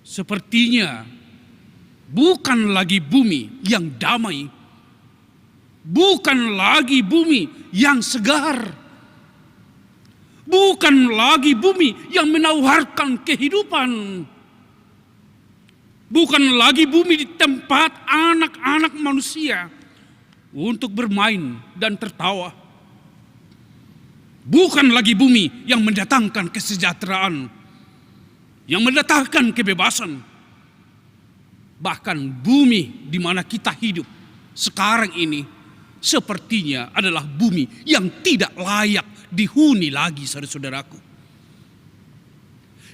sepertinya bukan lagi bumi yang damai, bukan lagi bumi yang segar, bukan lagi bumi yang menawarkan kehidupan, bukan lagi bumi di tempat anak-anak manusia untuk bermain dan tertawa. Bukan lagi bumi yang mendatangkan kesejahteraan, yang mendatangkan kebebasan. Bahkan bumi di mana kita hidup sekarang ini sepertinya adalah bumi yang tidak layak dihuni lagi, saudara-saudaraku.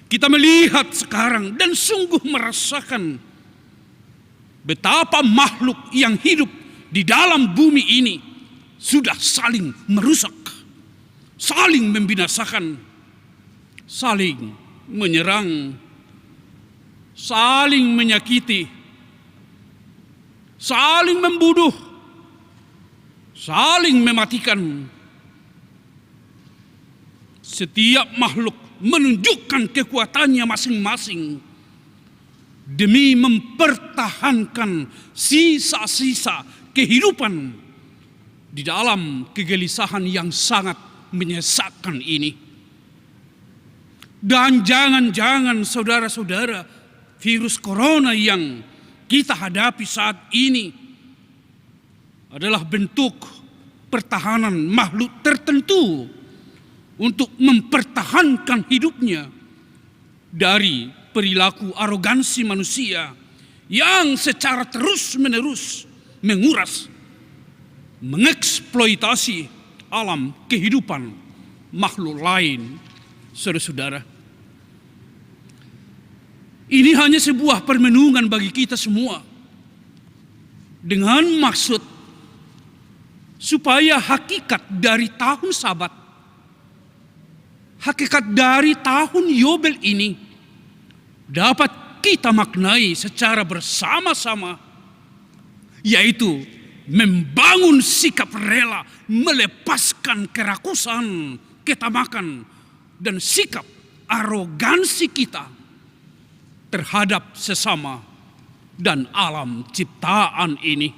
Kita melihat sekarang dan sungguh merasakan betapa makhluk yang hidup di dalam bumi ini sudah saling merusak, saling membinasakan, saling menyerang, saling menyakiti, saling membunuh, saling mematikan. Setiap makhluk menunjukkan kekuatannya masing-masing demi mempertahankan sisa-sisa kehidupan di dalam kegelisahan yang sangat menyesakkan ini. Dan jangan-jangan saudara-saudara, virus corona yang kita hadapi saat ini adalah bentuk pertahanan makhluk tertentu untuk mempertahankan hidupnya dari perilaku arogansi manusia yang secara terus-menerus menguras, mengeksploitasi alam kehidupan makhluk lain, saudara-saudara. Ini hanya sebuah permenungan bagi kita semua dengan maksud supaya hakikat dari tahun Sabat, hakikat dari tahun Yobel ini dapat kita maknai secara bersama-sama, yaitu membangun sikap rela melepaskan kerakusan, ketamakan, dan sikap arogansi kita terhadap sesama dan alam ciptaan ini.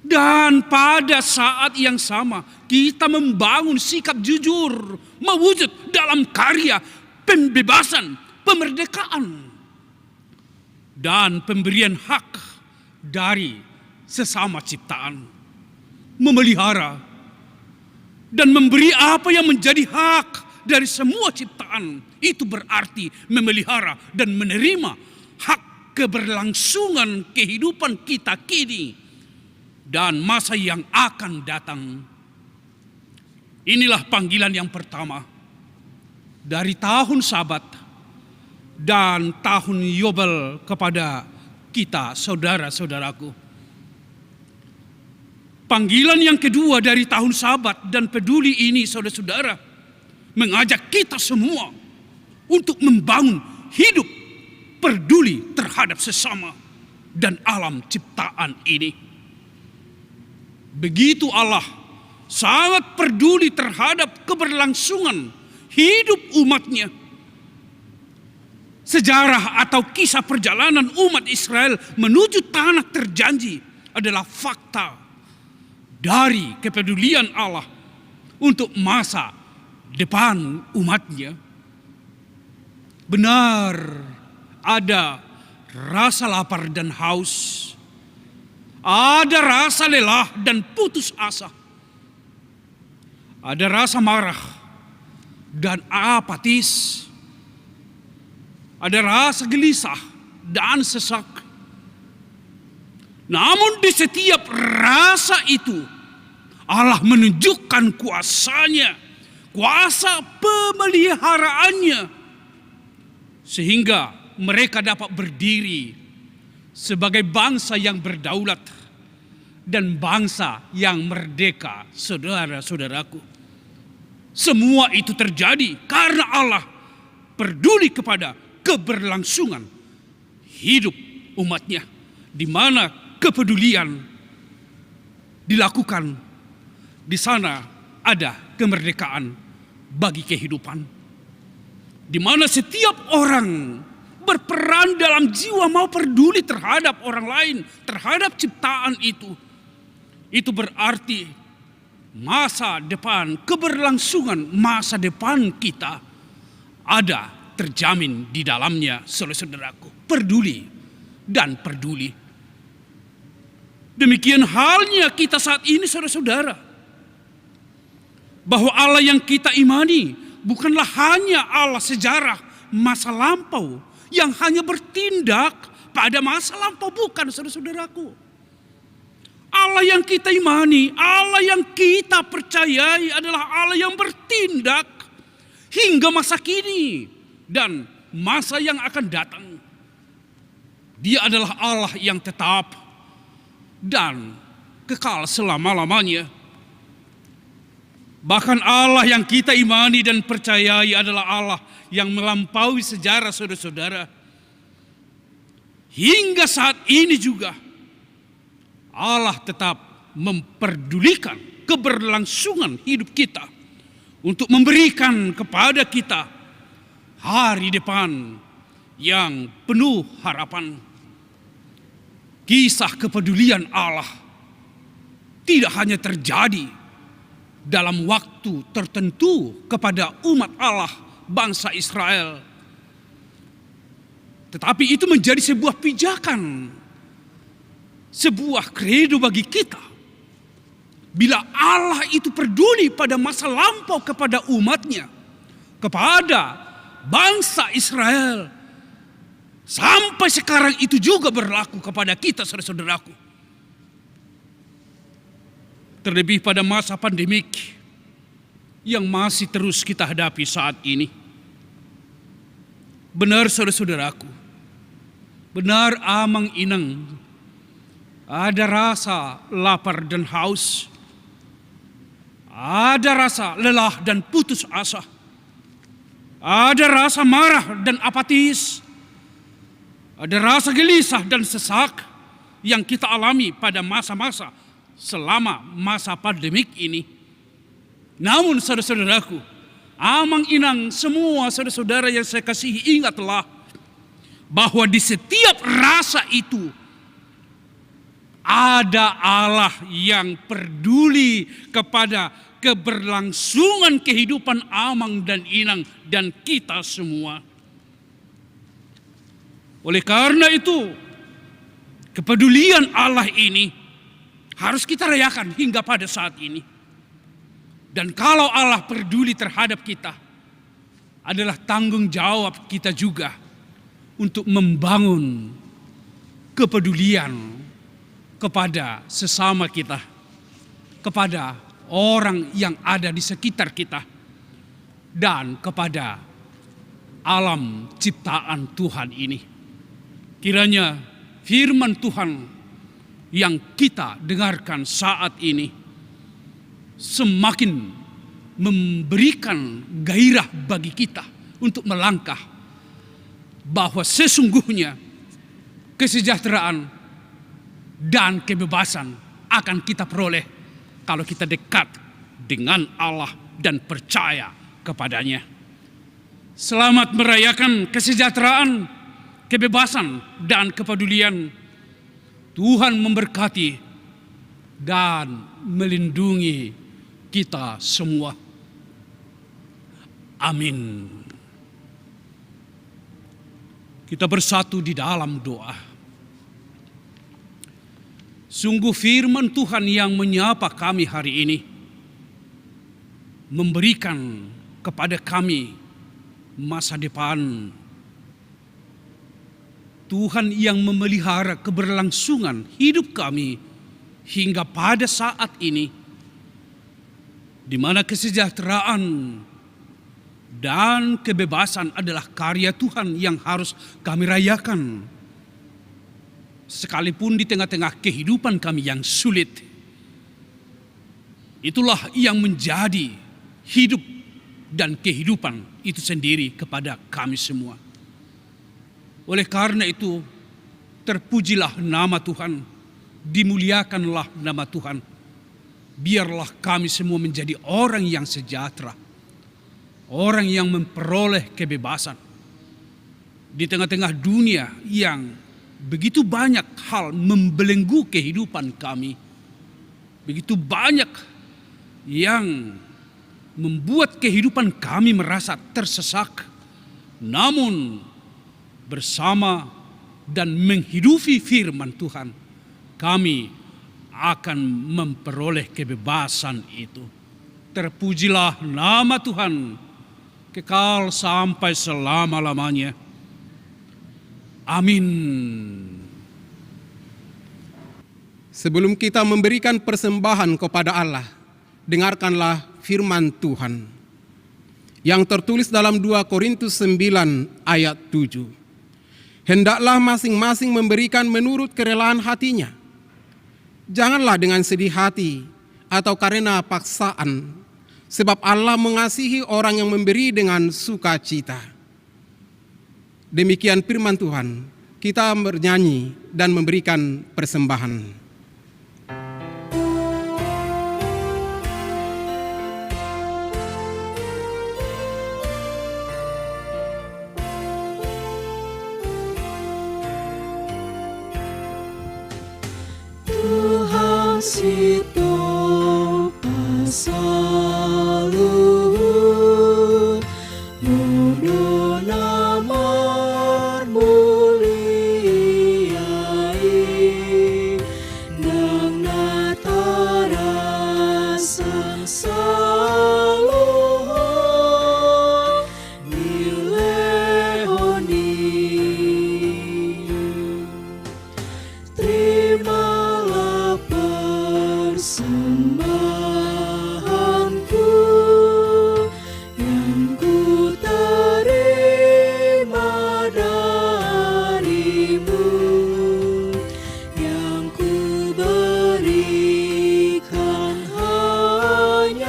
Dan pada saat yang sama kita membangun sikap jujur mewujud dalam karya pembebasan, pemerdekaan, dan pemberian hak dari sesama ciptaan. Memelihara dan memberi apa yang menjadi hak dari semua ciptaan, itu berarti memelihara dan menerima hak keberlangsungan kehidupan kita kini dan masa yang akan datang. Inilah panggilan yang pertama dari tahun Sabat dan tahun Yobel kepada kita, saudara-saudaraku. Panggilan yang kedua dari tahun Sabat dan peduli ini, saudara-saudara, mengajak kita semua untuk membangun hidup peduli terhadap sesama dan alam ciptaan ini. Begitu Allah sangat peduli terhadap keberlangsungan hidup umatnya. Sejarah atau kisah perjalanan umat Israel menuju tanah terjanji adalah fakta dari kepedulian Allah untuk masa depan umatnya. Benar, ada rasa lapar dan haus, ada rasa lelah dan putus asa, ada rasa marah dan apatis, ada rasa gelisah dan sesak. Namun di setiap rasa itu Allah menunjukkan kuasanya, kuasa pemeliharaannya, sehingga mereka dapat berdiri sebagai bangsa yang berdaulat dan bangsa yang merdeka, saudara-saudaraku. Semua itu terjadi karena Allah peduli kepada keberlangsungan hidup umatnya, di mana kepedulian dilakukan, di sana ada kemerdekaan bagi kehidupan, di mana setiap orang berperan dalam jiwa mau peduli terhadap orang lain, terhadap ciptaan itu. Itu berarti masa depan, keberlangsungan masa depan kita ada terjamin di dalamnya, saudara-saudaraku. Peduli dan peduli. Demikian halnya kita saat ini, saudara-saudara, bahwa Allah yang kita imani bukanlah hanya Allah sejarah masa lampau yang hanya bertindak pada masa lampau, bukan, saudara-saudaraku. Allah yang kita imani, Allah yang kita percayai adalah Allah yang bertindak hingga masa kini dan masa yang akan datang. Dia adalah Allah yang tetap dan kekal selama-lamanya. Bahkan Allah yang kita imani dan percayai adalah Allah yang melampaui sejarah, saudara-saudara. Hingga saat ini juga Allah tetap memperdulikan keberlangsungan hidup kita untuk memberikan kepada kita hari depan yang penuh harapan. Kisah kepedulian Allah tidak hanya terjadi dalam waktu tertentu kepada umat Allah, bangsa Israel, tetapi itu menjadi sebuah pijakan, sebuah kredo bagi kita. Bila Allah itu peduli pada masa lampau kepada umatnya, kepada bangsa Israel, sampai sekarang itu juga berlaku kepada kita, saudara-saudaraku. Terlebih pada masa pandemik yang masih terus kita hadapi saat ini. Benar, saudara-saudaraku, benar amang inang, ada rasa lapar dan haus, ada rasa lelah dan putus asa, ada rasa marah dan apatis, ada rasa gelisah dan sesak yang kita alami pada masa-masa selama masa pandemik ini. Namun, saudara-saudaraku, amang inang semua saudara-saudara yang saya kasihi, ingatlah bahwa di setiap rasa itu ada Allah yang peduli kepada keberlangsungan kehidupan amang dan inang dan kita semua. Oleh karena itu, kepedulian Allah ini harus kita rayakan hingga pada saat ini. Dan kalau Allah peduli terhadap kita, adalah tanggung jawab kita juga untuk membangun kepedulian kepada sesama kita, kepada orang yang ada di sekitar kita, dan kepada alam ciptaan Tuhan ini. Kiranya firman Tuhan yang kita dengarkan saat ini semakin memberikan gairah bagi kita untuk melangkah, bahwa sesungguhnya kesejahteraan dan kebebasan akan kita peroleh kalau kita dekat dengan Allah dan percaya kepadanya. Selamat merayakan kesejahteraan, kebebasan, dan kepedulian. Tuhan memberkati dan melindungi kita semua. Amin. Kita bersatu di dalam doa. Sungguh firman Tuhan yang menyapa kami hari ini, memberikan kepada kami masa depan Tuhan yang memelihara keberlangsungan hidup kami hingga pada saat ini, di mana kesejahteraan dan kebebasan adalah karya Tuhan yang harus kami rayakan. Sekalipun di tengah-tengah kehidupan kami yang sulit, itulah yang menjadi hidup dan kehidupan itu sendiri kepada kami semua. Oleh karena itu, terpujilah nama Tuhan, dimuliakanlah nama Tuhan. Biarlah kami semua menjadi orang yang sejahtera, orang yang memperoleh kebebasan. Di tengah-tengah dunia yang begitu banyak hal membelenggu kehidupan kami, begitu banyak yang membuat kehidupan kami merasa tersesak, namun bersama dan menghidupi firman Tuhan, kami akan memperoleh kebebasan itu. Terpujilah nama Tuhan kekal sampai selama-lamanya. Amin. Sebelum kita memberikan persembahan kepada Allah, dengarkanlah firman Tuhan yang tertulis dalam 2 Korintus 9 ayat 7. Hendaklah masing-masing memberikan menurut kerelaan hatinya. Janganlah dengan sedih hati atau karena paksaan, sebab Allah mengasihi orang yang memberi dengan sukacita. Demikian firman Tuhan, kita bernyanyi dan memberikan persembahan. Tuhan sito pasaluhur mudo namar muliai nang natara sangsaluhur milehoni. Terimalah persembahanku yang ku terima darimu, yang ku berikan hanyalah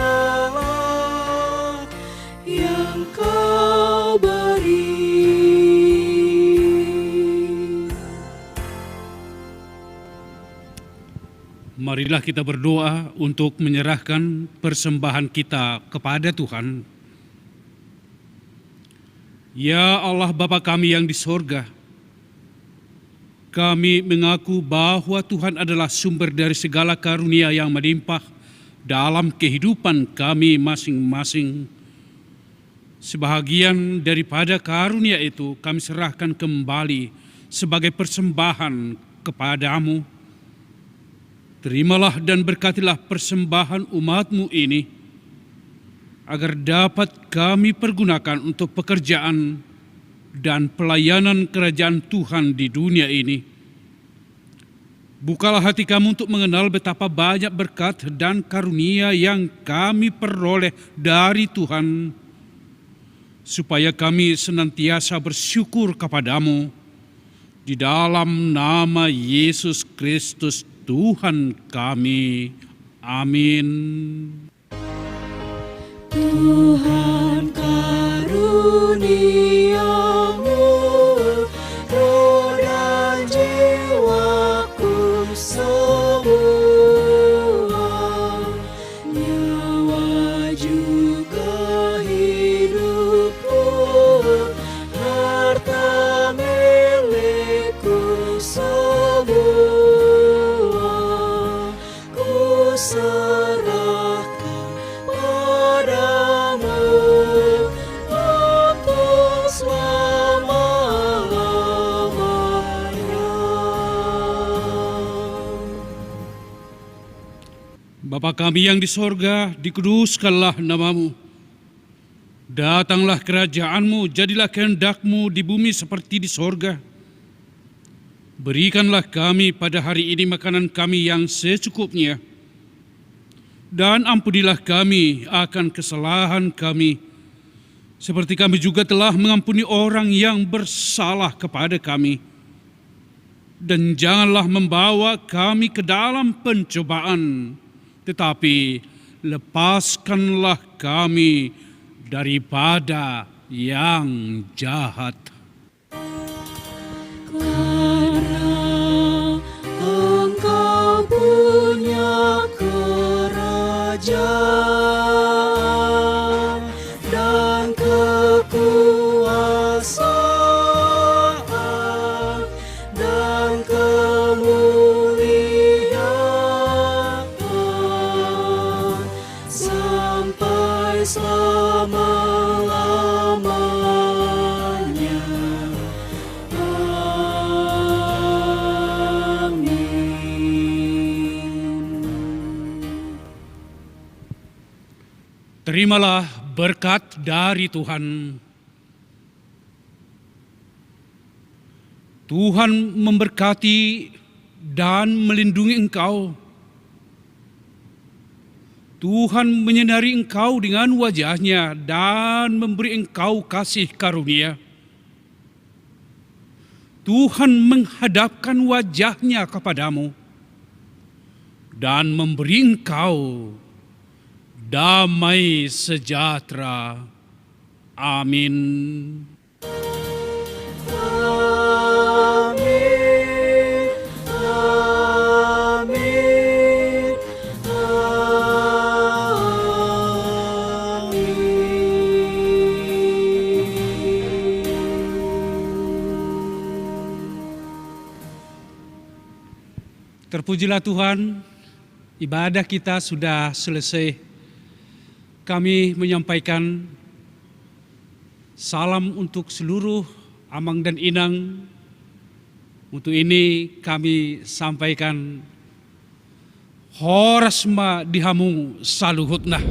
yang kau beri. Marilah kita berdoa untuk menyerahkan persembahan kita kepada Tuhan. Ya Allah Bapa kami yang di sorga, kami mengaku bahwa Tuhan adalah sumber dari segala karunia yang melimpah dalam kehidupan kami masing-masing. Sebahagian daripada karunia itu kami serahkan kembali sebagai persembahan kepadamu. Terimalah dan berkatilah persembahan umat-Mu ini, agar dapat kami pergunakan untuk pekerjaan dan pelayanan kerajaan Tuhan di dunia ini. Bukalah hati kami untuk mengenal betapa banyak berkat dan karunia yang kami peroleh dari Tuhan, supaya kami senantiasa bersyukur kepadamu, di dalam nama Yesus Kristus Tuhan kami. Amin. Tuhan karuniamu, roh dan jiwaku semua, nyawa juga hidupku, harta milikku semua, ku serahkan padamu untuk selama-lamanya. Bapa kami yang di sorga, dikuduskanlah namamu. Datanglah kerajaan-Mu, jadilah kehendak-Mu di bumi seperti di sorga. Berikanlah kami pada hari ini makanan kami yang secukupnya, dan ampunilah kami akan kesalahan kami, seperti kami juga telah mengampuni orang yang bersalah kepada kami. Dan janganlah membawa kami ke dalam pencobaan, tetapi lepaskanlah kami daripada yang jahat. Karena Engkau punya kerajaan dan kekuasaan dan kemuliaan sampai selama-lamanya. Terimalah berkat dari Tuhan. Tuhan memberkati dan melindungi engkau. Tuhan menyinari engkau dengan wajah-Nya dan memberi engkau kasih karunia. Tuhan menghadapkan wajah-Nya kepadamu dan memberi engkau damai sejahtera. Amin. Amin. Amin. Terpujilah Tuhan, ibadah kita sudah selesai. Kami menyampaikan salam untuk seluruh amang dan inang. Untuk ini kami sampaikan Horasma dihamung saluhutna.